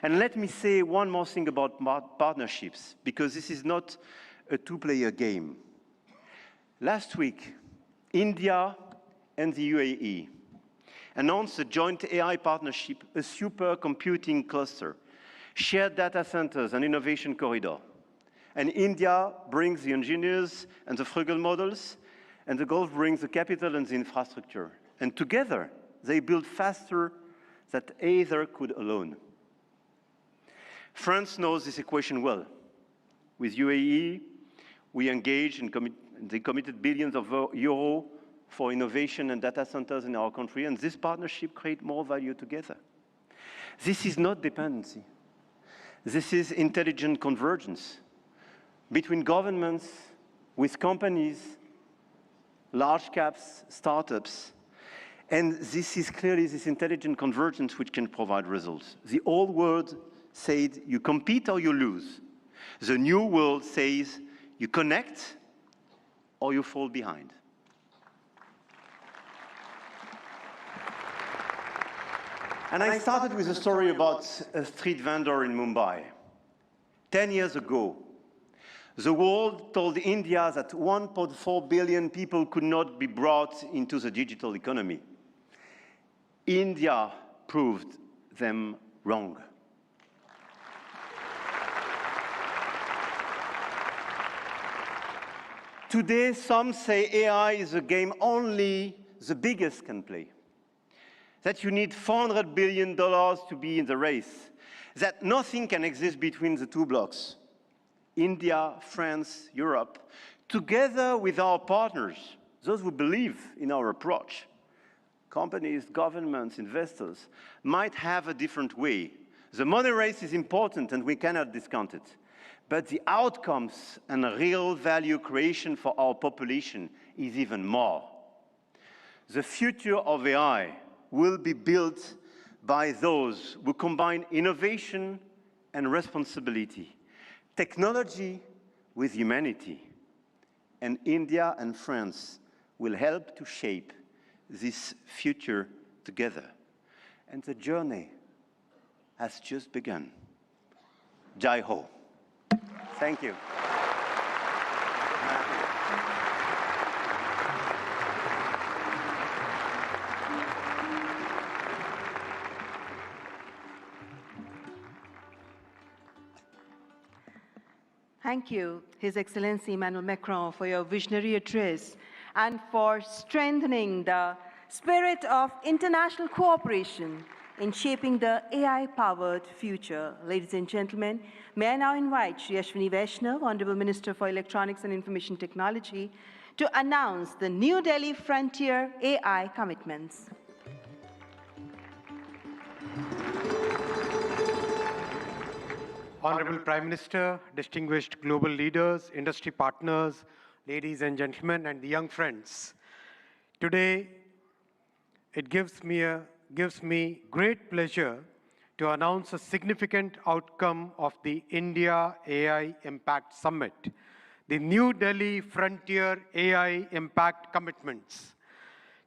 [SPEAKER 8] And let me say one more thing about partnerships, because this is not a two-player game. Last week, India and the UAE announced a joint AI partnership, a supercomputing cluster, shared data centers and innovation corridor. And India brings the engineers and the frugal models, and the Gulf brings the capital and the infrastructure. And together, they build faster than either could alone. France knows this equation well. With UAE, we engaged and they committed billions of euros for innovation and data centers in our country, and this partnership creates more value together. This is not dependency. This is intelligent convergence between governments, with companies, large caps, startups, and this is clearly this intelligent convergence which can provide results. The old world said you compete or you lose. The new world says you connect or you fall behind. And I started with a story about a street vendor in Mumbai. 10 years ago, the world told India that 1.4 billion people could not be brought into the digital economy. India proved them wrong. Today, some say AI is a game only the biggest can play. That you need $400 billion to be in the race, that nothing can exist between the two blocks, India, France, Europe, together with our partners, those who believe in our approach. Companies, governments, investors might have a different way. The money race is important and we cannot discount it. But the outcomes and real value creation for our population is even more. The future of AI will be built by those who combine innovation and responsibility, technology with humanity. And India and France will help to shape this future together. And the journey has just begun. Jai Ho. Thank you.
[SPEAKER 2] Thank you, His Excellency Emmanuel Macron, for your visionary address and for strengthening the spirit of international cooperation in shaping the AI-powered future. Ladies and gentlemen, may I now invite Shri Ashwini Vaishnav, Honorable Minister for Electronics and Information Technology, to announce the New Delhi Frontier AI commitments.
[SPEAKER 3] Honorable Prime Minister, distinguished global leaders, industry partners, ladies and gentlemen, and the young friends. Today, it gives me great pleasure to announce a significant outcome of the India AI Impact Summit, the New Delhi Frontier AI Impact Commitments.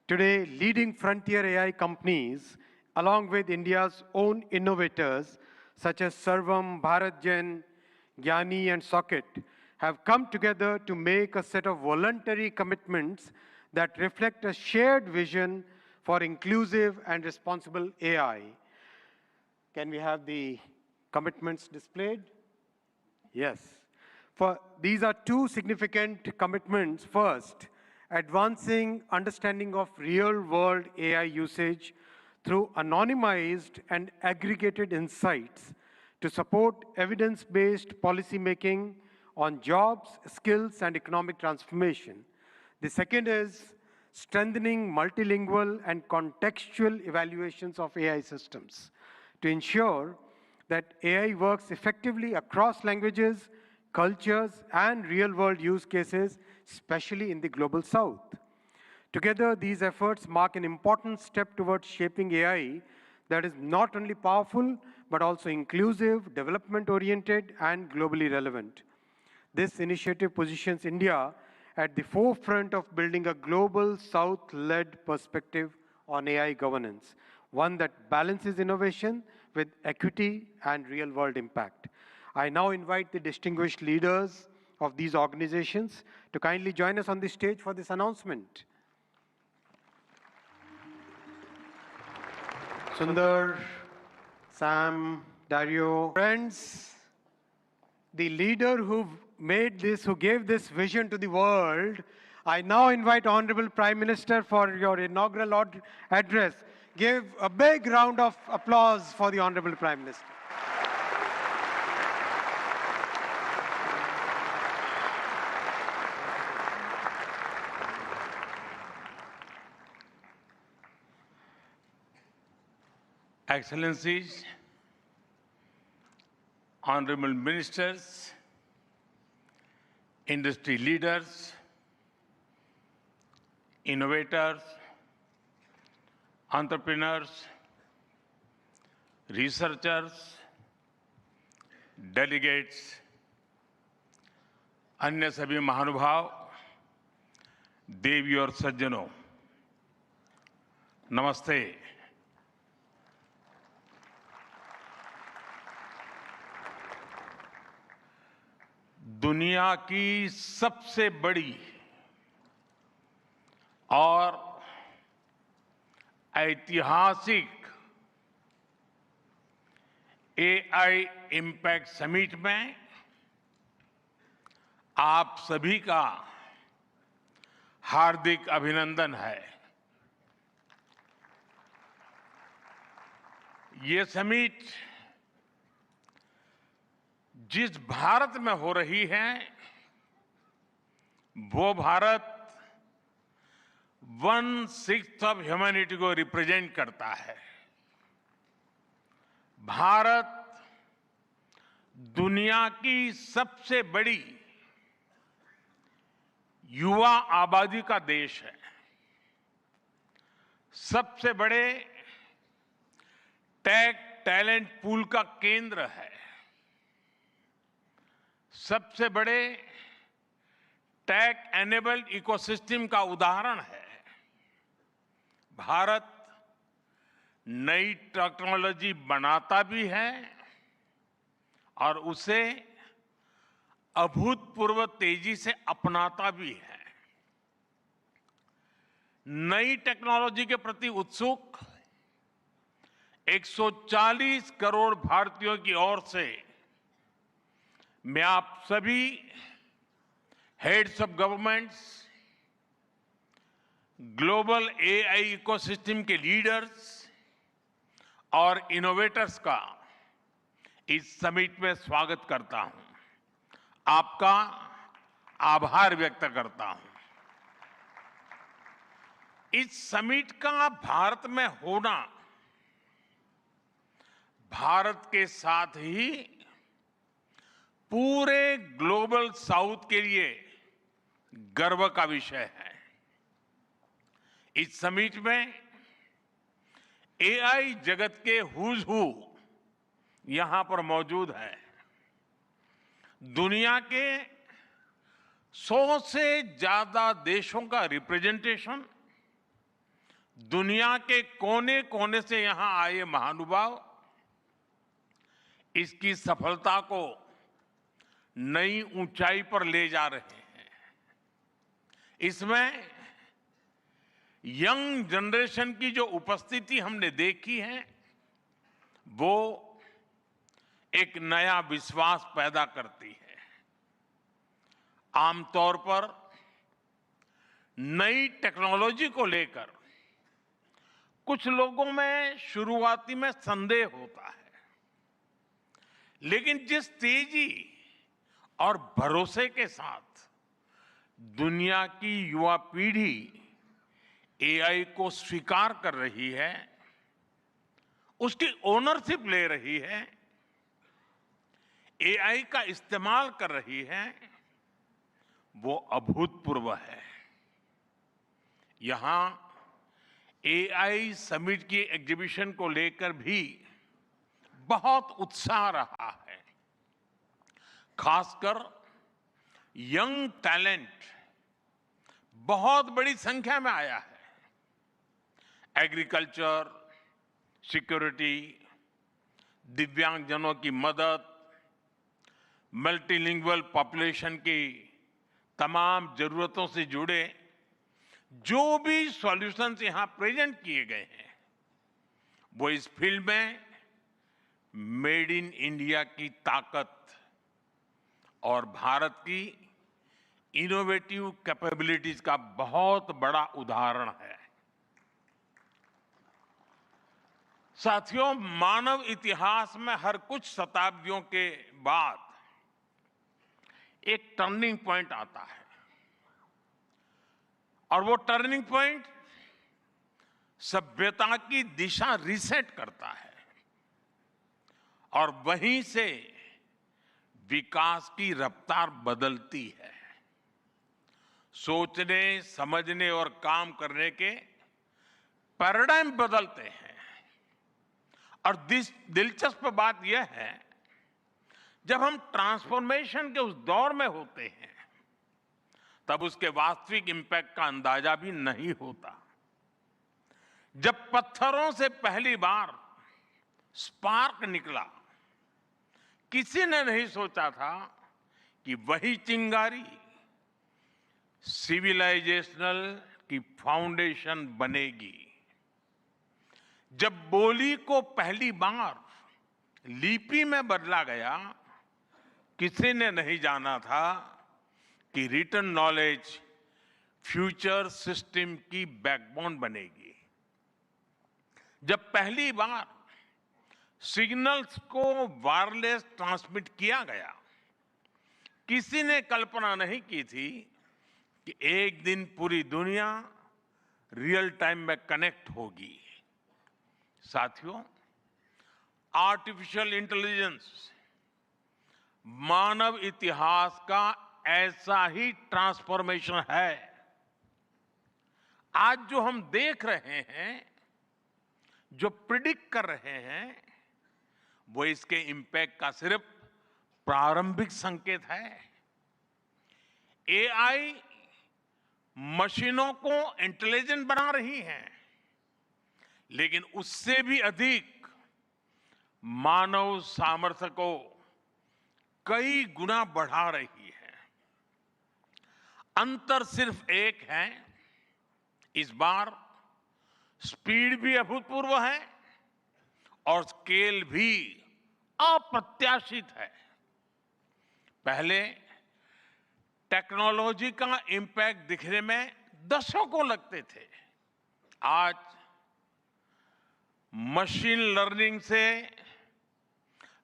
[SPEAKER 3] Today, leading frontier AI companies, along with India's own innovators, such as Sarvam, BharatGen, Gyani, and Socket, have come together to make a set of voluntary commitments that reflect a shared vision for inclusive and responsible AI. Can we have the commitments displayed? Yes. These are two significant commitments. First, advancing understanding of real-world AI usage through anonymized and aggregated insights to support evidence-based policymaking on jobs, skills, and economic transformation. The second is strengthening multilingual and contextual evaluations of AI systems to ensure that AI works effectively across languages, cultures, and real-world use cases, especially in the Global South. Together, these efforts mark an important step towards shaping AI that is not only powerful, but also inclusive, development-oriented, and globally relevant. This initiative positions India at the forefront of building a global South-led perspective on AI governance, one that balances innovation with equity and real-world impact. I now invite the distinguished leaders of these organizations to kindly join us on the stage for this announcement. Sundar, Sam, Dario, friends, the leader who gave this vision to the world, I now invite Honorable Prime Minister for your inaugural address. Give a big round of applause for the Honorable Prime Minister.
[SPEAKER 9] Excellencies, honorable ministers, industry leaders, innovators, entrepreneurs, researchers, delegates, अन्य सभी महानुभाव, देवी और सज्जनों, नमस्ते। दुनिया की सबसे बड़ी और ऐतिहासिक एआई इम्पैक्ट समिट में आप सभी का हार्दिक अभिनंदन है। ये समिट जिस भारत में हो रही है, वो भारत 1/6 ऑफ ह्यूमैनिटी को रिप्रेजेंट करता है। भारत दुनिया की सबसे बड़ी युवा आबादी का देश है, सबसे बड़े टेक टैलेंट पूल का केंद्र है, सबसे बड़े टेक एनेबल्ड इकोसिस्टम का उदाहरण है। भारत नई टेक्नोलॉजी बनाता भी है और उसे अभूतपूर्व तेजी से अपनाता भी है। नई टेक्नोलॉजी के प्रति उत्सुक 140 करोड़ भारतीयों की ओर से मैं आप सभी heads of governments, global AI ecosystem के लीडर्स और इनोवेटर्स का इस समिट में स्वागत करता हूं। आपका आभार व्यक्त करता हूं। इस समिट का भारत में होना भारत के साथ ही पूरे ग्लोबल साउथ के लिए गर्व का विषय है। इस समिट में एआई जगत के हुज हू यहां पर मौजूद है। दुनिया के 100 से ज्यादा देशों का रिप्रेजेंटेशन, दुनिया के कोने कोने से यहां आए महानुभाव इसकी सफलता को नई ऊंचाई पर ले जा रहे हैं। इसमें यंग जनरेशन की जो उपस्थिति हमने देखी है वो एक नया विश्वास पैदा करती है। आमतौर पर नई टेक्नोलॉजी को लेकर कुछ लोगों में शुरुआती में संदेह होता है, लेकिन जिस तेजी और भरोसे के साथ दुनिया की युवा पीढ़ी एआई को स्वीकार कर रही है, उसकी ओनरशिप ले रही है, एआई का इस्तेमाल कर रही है, वो अभूतपूर्व है। यहां एआई समिट की एग्जीबिशन को लेकर भी बहुत उत्साह रहा है। खासकर यंग टैलेंट बहुत बड़ी संख्या में आया है। एग्रीकल्चर, सिक्योरिटी, दिव्यांगजनों की मदद, मल्टीलिंगुअल पॉपुलेशन की तमाम जरूरतों से जुड़े जो भी सॉल्यूशंस यहां प्रेजेंट किए गए हैं वो इस फील्ड में मेड इन इंडिया की ताकत और भारत की इनोवेटिव कैपेबिलिटीज का बहुत बड़ा उदाहरण है। साथियों, मानव इतिहास में हर कुछ शताब्दियों के बाद एक टर्निंग पॉइंट आता है और वो टर्निंग पॉइंट सभ्यता की दिशा रीसेट करता है और वहीं से विकास की रफ्तार बदलती है। सोचने, समझने और काम करने के पैराडाइम बदलते हैं। और दिलचस्प बात यह है, जब हम ट्रांसफॉर्मेशन के उस दौर में होते हैं तब उसके वास्तविक इंपैक्ट का अंदाजा भी नहीं होता। जब पत्थरों से पहली बार स्पार्क निकला, किसी ने नहीं सोचा था कि वही चिंगारी सिविलाइजेशनल की फाउंडेशन बनेगी। जब बोली को पहली बार लिपि में बदला गया, किसी ने नहीं जाना था कि रिटन नॉलेज फ्यूचर सिस्टम की बैकबोन बनेगी। जब पहली बार सिग्नल्स को वायरलेस ट्रांसमिट किया गया, किसी ने कल्पना नहीं की थी कि एक दिन पूरी दुनिया रियल टाइम में कनेक्ट होगी। साथियों, आर्टिफिशियल इंटेलिजेंस मानव इतिहास का ऐसा ही ट्रांसफॉर्मेशन है। आज जो हम देख रहे हैं, जो प्रिडिक्ट कर रहे हैं, वो इसके इंपैक्ट का सिर्फ प्रारंभिक संकेत है। एआई मशीनों को इंटेलिजेंट बना रही है, लेकिन उससे भी अधिक मानव सामर्थ्य को कई गुना बढ़ा रही है। अंतर सिर्फ एक है, इस बार स्पीड भी अभूतपूर्व है और स्केल भी अप्रत्याशित है। पहले टेक्नोलॉजी का इंपैक्ट दिखने में दशकों लगते थे। आज मशीन लर्निंग से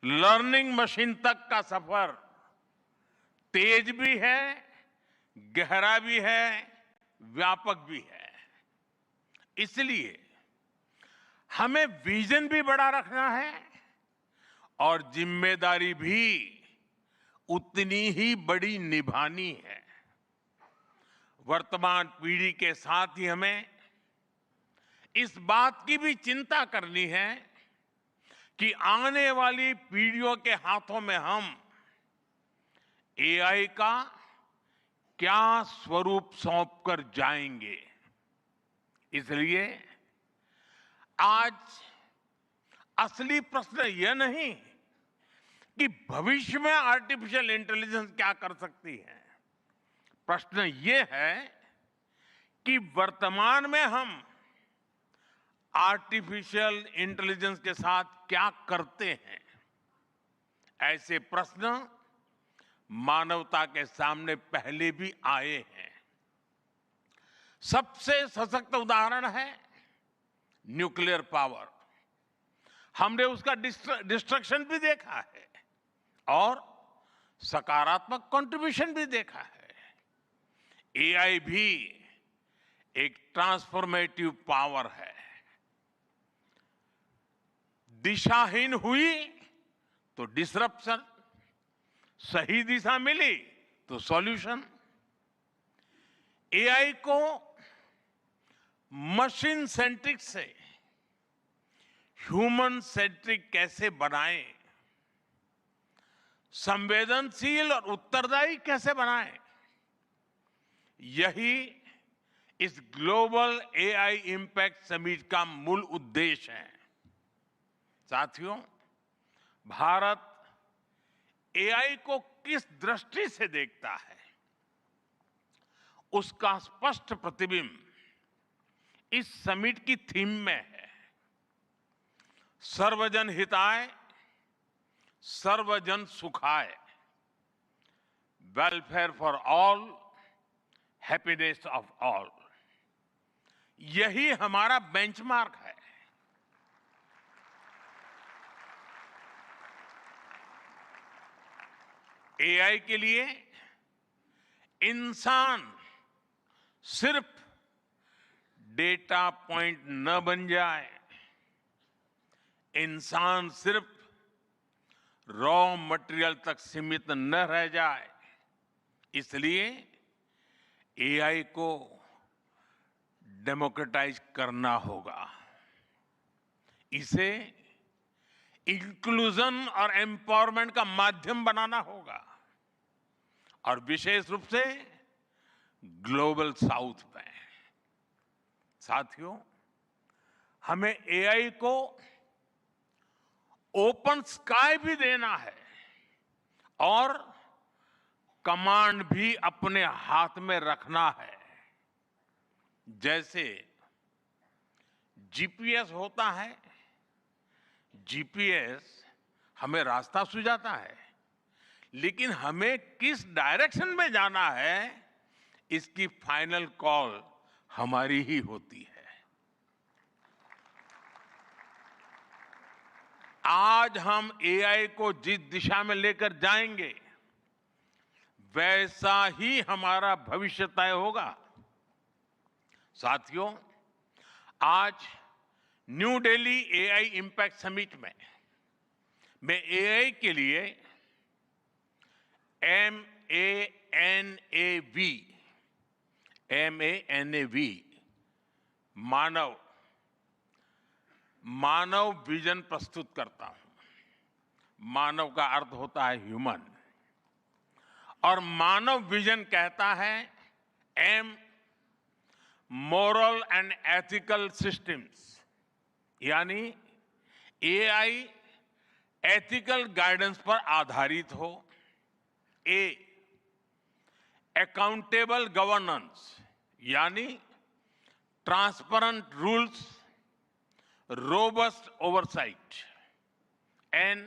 [SPEAKER 9] लर्निंग मशीन तक का सफर तेज भी है, गहरा भी है, व्यापक भी है। इसलिए हमें विजन भी बड़ा रखना है और जिम्मेदारी भी उतनी ही बड़ी निभानी है। वर्तमान पीढ़ी के साथ ही हमें इस बात की भी चिंता करनी है कि आने वाली पीढ़ियों के हाथों में हम एआई का क्या स्वरूप सौंपकर जाएंगे। इसलिए आज असली प्रश्न यह नहीं कि भविष्य में आर्टिफिशियल इंटेलिजेंस क्या कर सकती है। प्रश्न यह है कि वर्तमान में हम आर्टिफिशियल इंटेलिजेंस के साथ क्या करते हैं। ऐसे प्रश्न मानवता के सामने पहले भी आए हैं। सबसे सशक्त उदाहरण है न्यूक्लियर पावर। हमने उसका डिस्ट्रक्शन भी देखा है और सकारात्मक कंट्रीब्यूशन भी देखा है। एआई भी एक ट्रांसफॉर्मेटिव पावर है। दिशाहीन हुई तो डिसरप्शन, सही दिशा मिली तो सॉल्यूशन। एआई को मशीन सेंट्रिक से ह्यूमन सेंट्रिक कैसे बनाएं, संवेदनशील और उत्तरदायी कैसे बनाएं, यही इस ग्लोबल एआई इंपैक्ट समिट का मूल उद्देश्य है। साथियों, भारत एआई को किस दृष्टि से देखता है, उसका स्पष्ट प्रतिबिंब इस समिट की थीम में है। सर्वजन हिताय, सर्वजन सुखाय, welfare for all, happiness of all. यही हमारा बेंचमार्क है। एआई के लिए इंसान सिर्फ डेटा पॉइंट न बन जाए, इंसान सिर्फ रॉ मटेरियल तक सीमित न रह जाए। इसलिए एआई को डेमोक्रेटाइज करना होगा, इसे इंक्लूजन और एम्पावरमेंट का माध्यम बनाना होगा और विशेष रूप से ग्लोबल साउथ में। साथियों, हमें एआई को ओपन स्काई भी देना है और कमांड भी अपने हाथ में रखना है। जैसे जीपीएस होता है, जीपीएस हमें रास्ता सुझाता है, लेकिन हमें किस डायरेक्शन में जाना है इसकी फाइनल कॉल हमारी ही होती है। आज हम एआई को जिस दिशा में लेकर जाएंगे वैसा ही हमारा भविष्य तय होगा। साथियों, आज new Delhi AI impact summit में मैं एआई के लिए MANAV मानव विजन प्रस्तुत करता हूं। मानव का अर्थ होता है ह्यूमन और मानव विजन कहता है M, moral and ethical systems, यानी एआई एथिकल गाइडेंस पर आधारित हो। A, अकाउंटेबल गवर्नेंस, यानी transparent rules, robust oversight. N,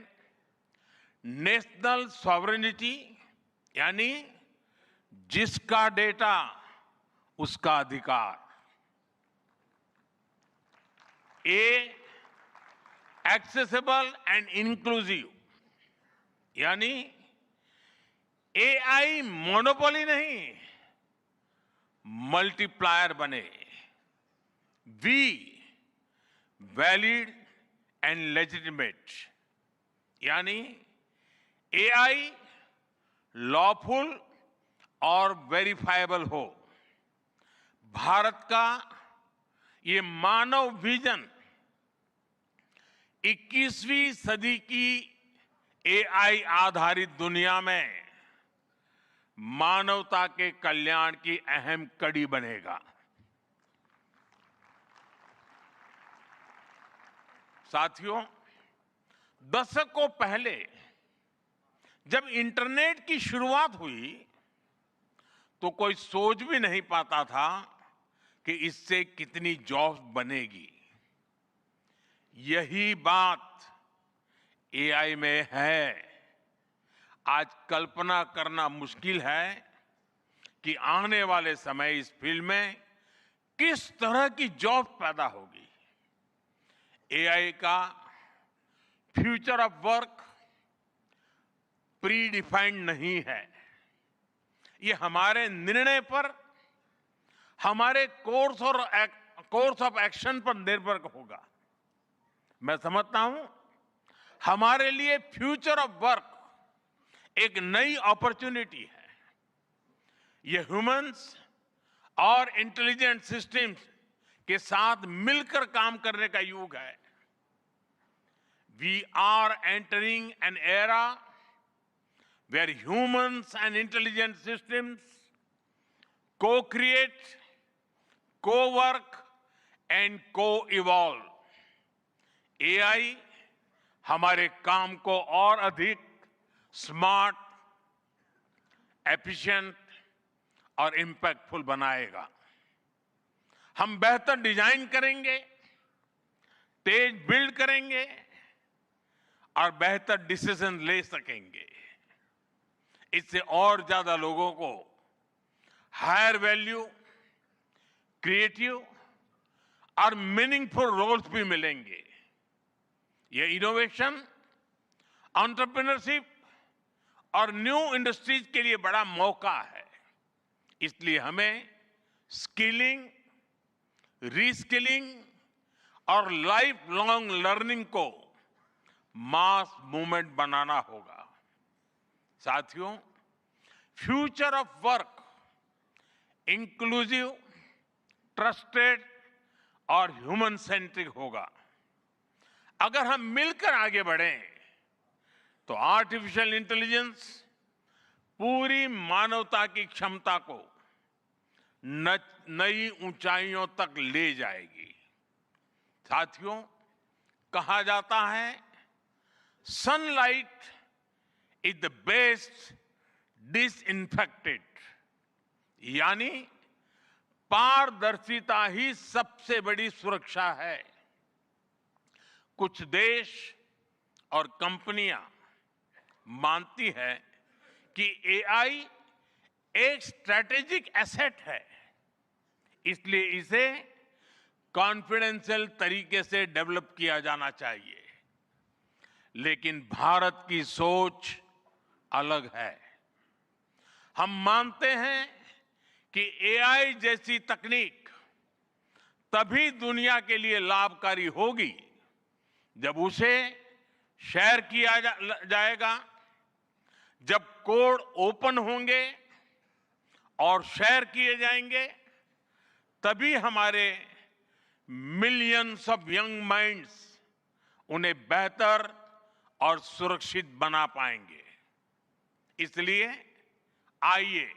[SPEAKER 9] national sovereignty, यानी जिसका डेटा उसका अधिकार। A, एक्सेसिबल एंड इंक्लूसिव, यानी एआई मोनोपोली नहीं, मल्टीप्लायर बने। वी वैलिड एंड लेजिटिमेट, यानी एआई लॉफुल और वेरीफाइबल हो। भारत का ये मानव विजन 21वीं सदी की एआई आधारित दुनिया में मानवता के कल्याण की अहम कड़ी बनेगा। साथियों, दशकों पहले जब इंटरनेट की शुरुआत हुई तो कोई सोच भी नहीं पाता था कि इससे कितनी जॉब्स बनेगी। यही बात एआई में है। आज कल्पना करना मुश्किल है कि आने वाले समय इस फील्ड में किस तरह की जॉब पैदा होगी। एआई का future of work pre defined नहीं है। ये हमारे निर्णय पर, हमारे कोर्स ऑफ एक्शन पर निर्भर होगा। मैं समझता हूं हमारे लिए फ्यूचर ऑफ वर्क एक नई अपॉर्चुनिटी है। ये ह्यूमंस और इंटेलिजेंट सिस्टम्स के साथ मिलकर काम करने का युग है। We are entering an era where humans and intelligent systems co-create, co-work and co-evolve. AI हमारे काम को और अधिक स्मार्ट, एफिशिएंट और इंपैक्टफुल बनाएगा। हम बेहतर डिजाइन करेंगे, तेज बिल्ड करेंगे और बेहतर डिसीजन ले सकेंगे। इससे और ज्यादा लोगों को हायर वैल्यू, क्रिएटिव और मीनिंगफुल रोल्स भी मिलेंगे। ये इनोवेशन, एंटरप्रेन्योरशिप और न्यू इंडस्ट्रीज के लिए बड़ा मौका है। इसलिए हमें स्किलिंग, रीस्किलिंग और लाइफ लॉन्ग लर्निंग को मास मूवमेंट बनाना होगा। साथियों, future of work inclusive, trusted और ह्यूमन सेंट्रिक होगा। अगर हम मिलकर आगे बढ़ें तो आर्टिफिशियल इंटेलिजेंस पूरी मानवता की क्षमता को नई ऊंचाइयों तक ले जाएगी। साथियों, कहा जाता है sunlight is the best disinfectant, यानी पारदर्शिता ही सबसे बड़ी सुरक्षा है। कुछ देश और कंपनियां मानती है कि एआई एक स्ट्रैटेजिक एसेट है, इसलिए इसे कॉन्फिडेंशियल तरीके से डेवलप किया जाना चाहिए। लेकिन भारत की सोच अलग है। हम मानते हैं कि एआई जैसी तकनीक तभी दुनिया के लिए लाभकारी होगी जब उसे शेयर किया जाएगा, जब कोड ओपन होंगे और शेयर किए जाएंगे, तभी हमारे मिलियंस ऑफ यंग माइंड्स उन्हें बेहतर और सुरक्षित बना पाएंगे। इसलिए आइए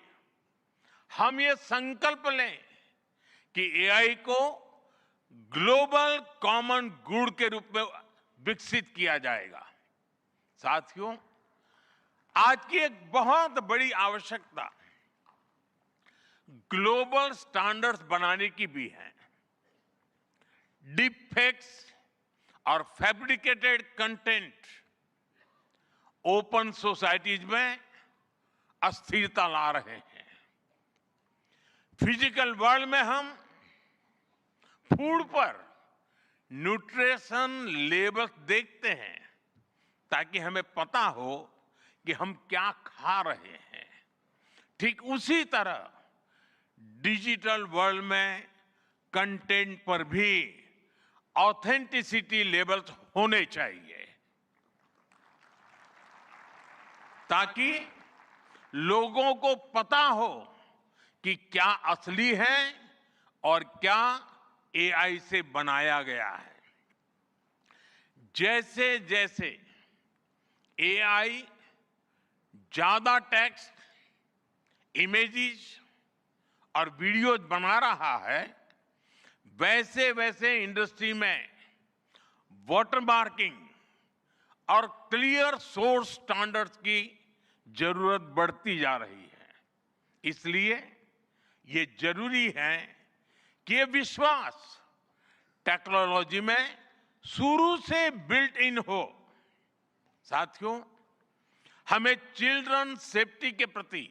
[SPEAKER 9] हम ये संकल्प लें कि एआई को ग्लोबल कॉमन गुड के रूप में विकसित किया जाएगा। साथियों, आज की एक बहुत बड़ी आवश्यकता ग्लोबल स्टैंडर्ड्स बनाने की भी है। डीप फेक्स और फैब्रिकेटेड कंटेंट ओपन सोसाइटीज में अस्थिरता ला रहे हैं। फिजिकल वर्ल्ड में हम फूड पर न्यूट्रिशन लेबल्स देखते हैं ताकि हमें पता हो कि हम क्या खा रहे हैं। ठीक उसी तरह डिजिटल वर्ल्ड में कंटेंट पर भी ऑथेंटिसिटी लेबल्स होने चाहिए ताकि लोगों को पता हो कि क्या असली है और क्या एआई से बनाया गया है। जैसे जैसे एआई ज्यादा टेक्स्ट, इमेजेस और वीडियोज बना रहा है, वैसे वैसे इंडस्ट्री में वाटरमार्किंग और क्लियर सोर्स स्टैंडर्ड्स की जरूरत बढ़ती जा रही है। इसलिए ये जरूरी है कि ये विश्वास टेक्नोलॉजी में शुरू से बिल्ट इन हो। साथियों, हमें चिल्ड्रन सेफ्टी के प्रति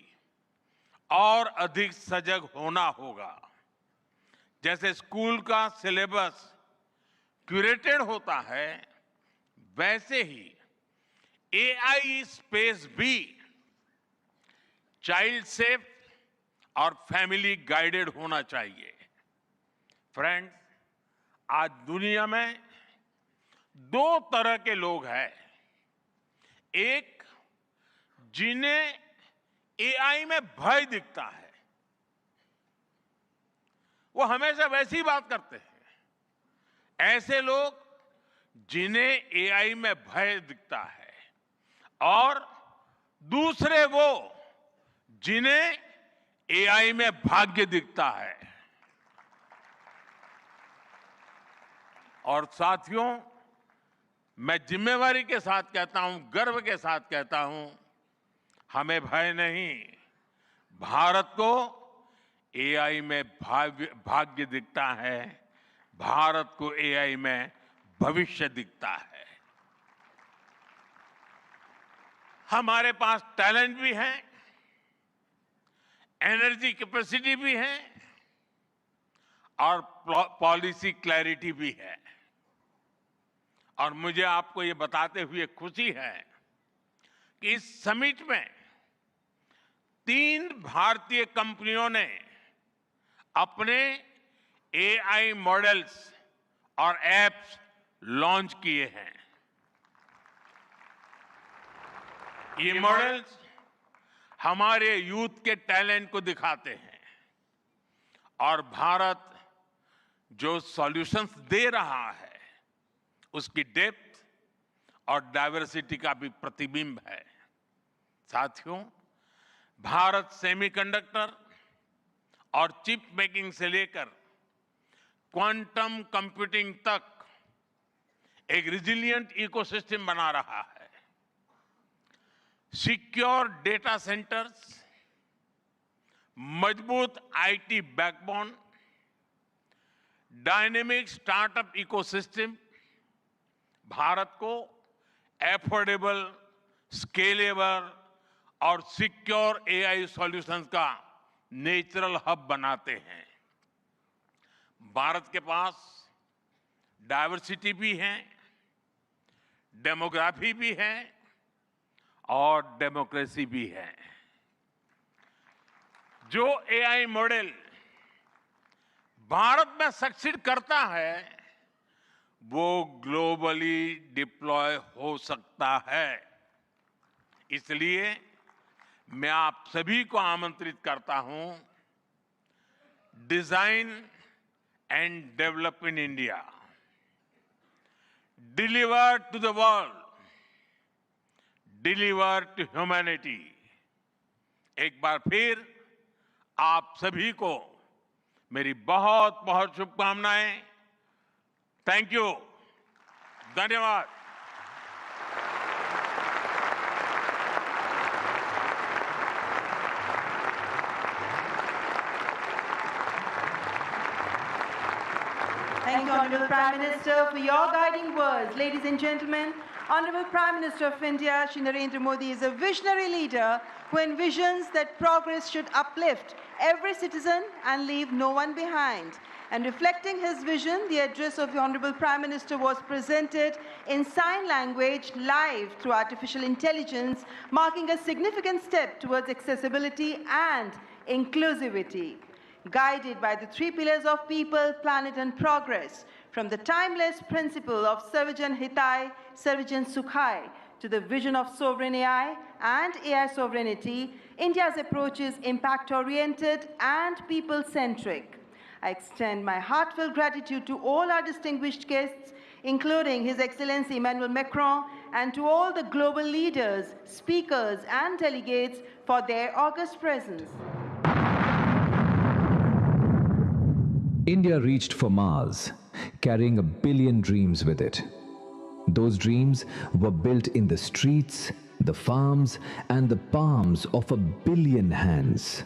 [SPEAKER 9] और अधिक सजग होना होगा। जैसे स्कूल का सिलेबस क्यूरेटेड होता है, वैसे ही एआई स्पेस भी चाइल्ड सेफ और फैमिली गाइडेड होना चाहिए। फ्रेंड्स, आज दुनिया में दो तरह के लोग हैं। एक, जिन्हें एआई में भय दिखता है, वो हमेशा वैसी बात करते हैं। ऐसे लोग जिन्हें एआई में भय दिखता है, और दूसरे वो जिन्हें एआई में भाग्य दिखता है। और साथियों, मैं जिम्मेवारी के साथ कहता हूं, गर्व के साथ कहता हूं, हमें भय नहीं, भारत को एआई में भाग्य दिखता है, भारत को एआई में भविष्य दिखता है। हमारे पास टैलेंट भी है, एनर्जी कैपेसिटी भी है और पॉलिसी क्लैरिटी भी है। और मुझे आपको ये बताते हुए खुशी है कि इस समिट में 3 भारतीय कंपनियों ने अपने एआई मॉडल्स और एप्स लॉन्च किए हैं। ये मॉडल्स हमारे यूथ के टैलेंट को दिखाते हैं और भारत जो सॉल्यूशंस दे रहा है उसकी डेप्थ और डाइवर्सिटी का भी प्रतिबिंब है। साथियों, भारत सेमीकंडक्टर और चिप मेकिंग से लेकर क्वांटम कंप्यूटिंग तक एक रिजिलिएंट इकोसिस्टम बना रहा है। सिक्योर डेटा सेंटर्स, मजबूत IT backbone, dynamic startup ecosystem Bharat को एफोर्डेबल, स्केलेबल और सिक्योर एआई सॉल्यूशंस का नेचुरल हब बनाते हैं। भारत के पास डाइवर्सिटी भी है, डेमोग्राफी भी है और डेमोक्रेसी भी है। जो एआई मॉडल भारत में सक्सीड करता है, वो ग्लोबली डिप्लॉय हो सकता है। इसलिए मैं आप सभी को आमंत्रित करता हूं, design and develop in India, deliver to the world, deliver to humanity. एक बार फिर आप सभी को मेरी बहुत बहुत शुभकामनाएं। थैंक यू, धन्यवाद।
[SPEAKER 2] Thank you, Honorable Prime Minister, for your guiding words. Ladies and gentlemen, Honorable Prime Minister of India, Shri Narendra Modi, is a visionary leader who envisions that progress should uplift every citizen and leave no one behind. And reflecting his vision, the address of the Honorable Prime Minister was presented in sign language live through artificial intelligence, marking a significant step towards accessibility and inclusivity. Guided by the three pillars of people, planet and progress, from the timeless principle of Sarvajan Hitai, Sarvajan Sukhai, to the vision of sovereign AI and AI sovereignty, India's approach is impact-oriented and people-centric. I extend my heartfelt gratitude to all our distinguished guests, including His Excellency Emmanuel Macron, and to all the global leaders, speakers, and delegates for their august presence.
[SPEAKER 1] India reached for Mars, carrying 1 billion dreams with it. Those dreams were built in the streets, the farms, and the palms of 1 billion hands.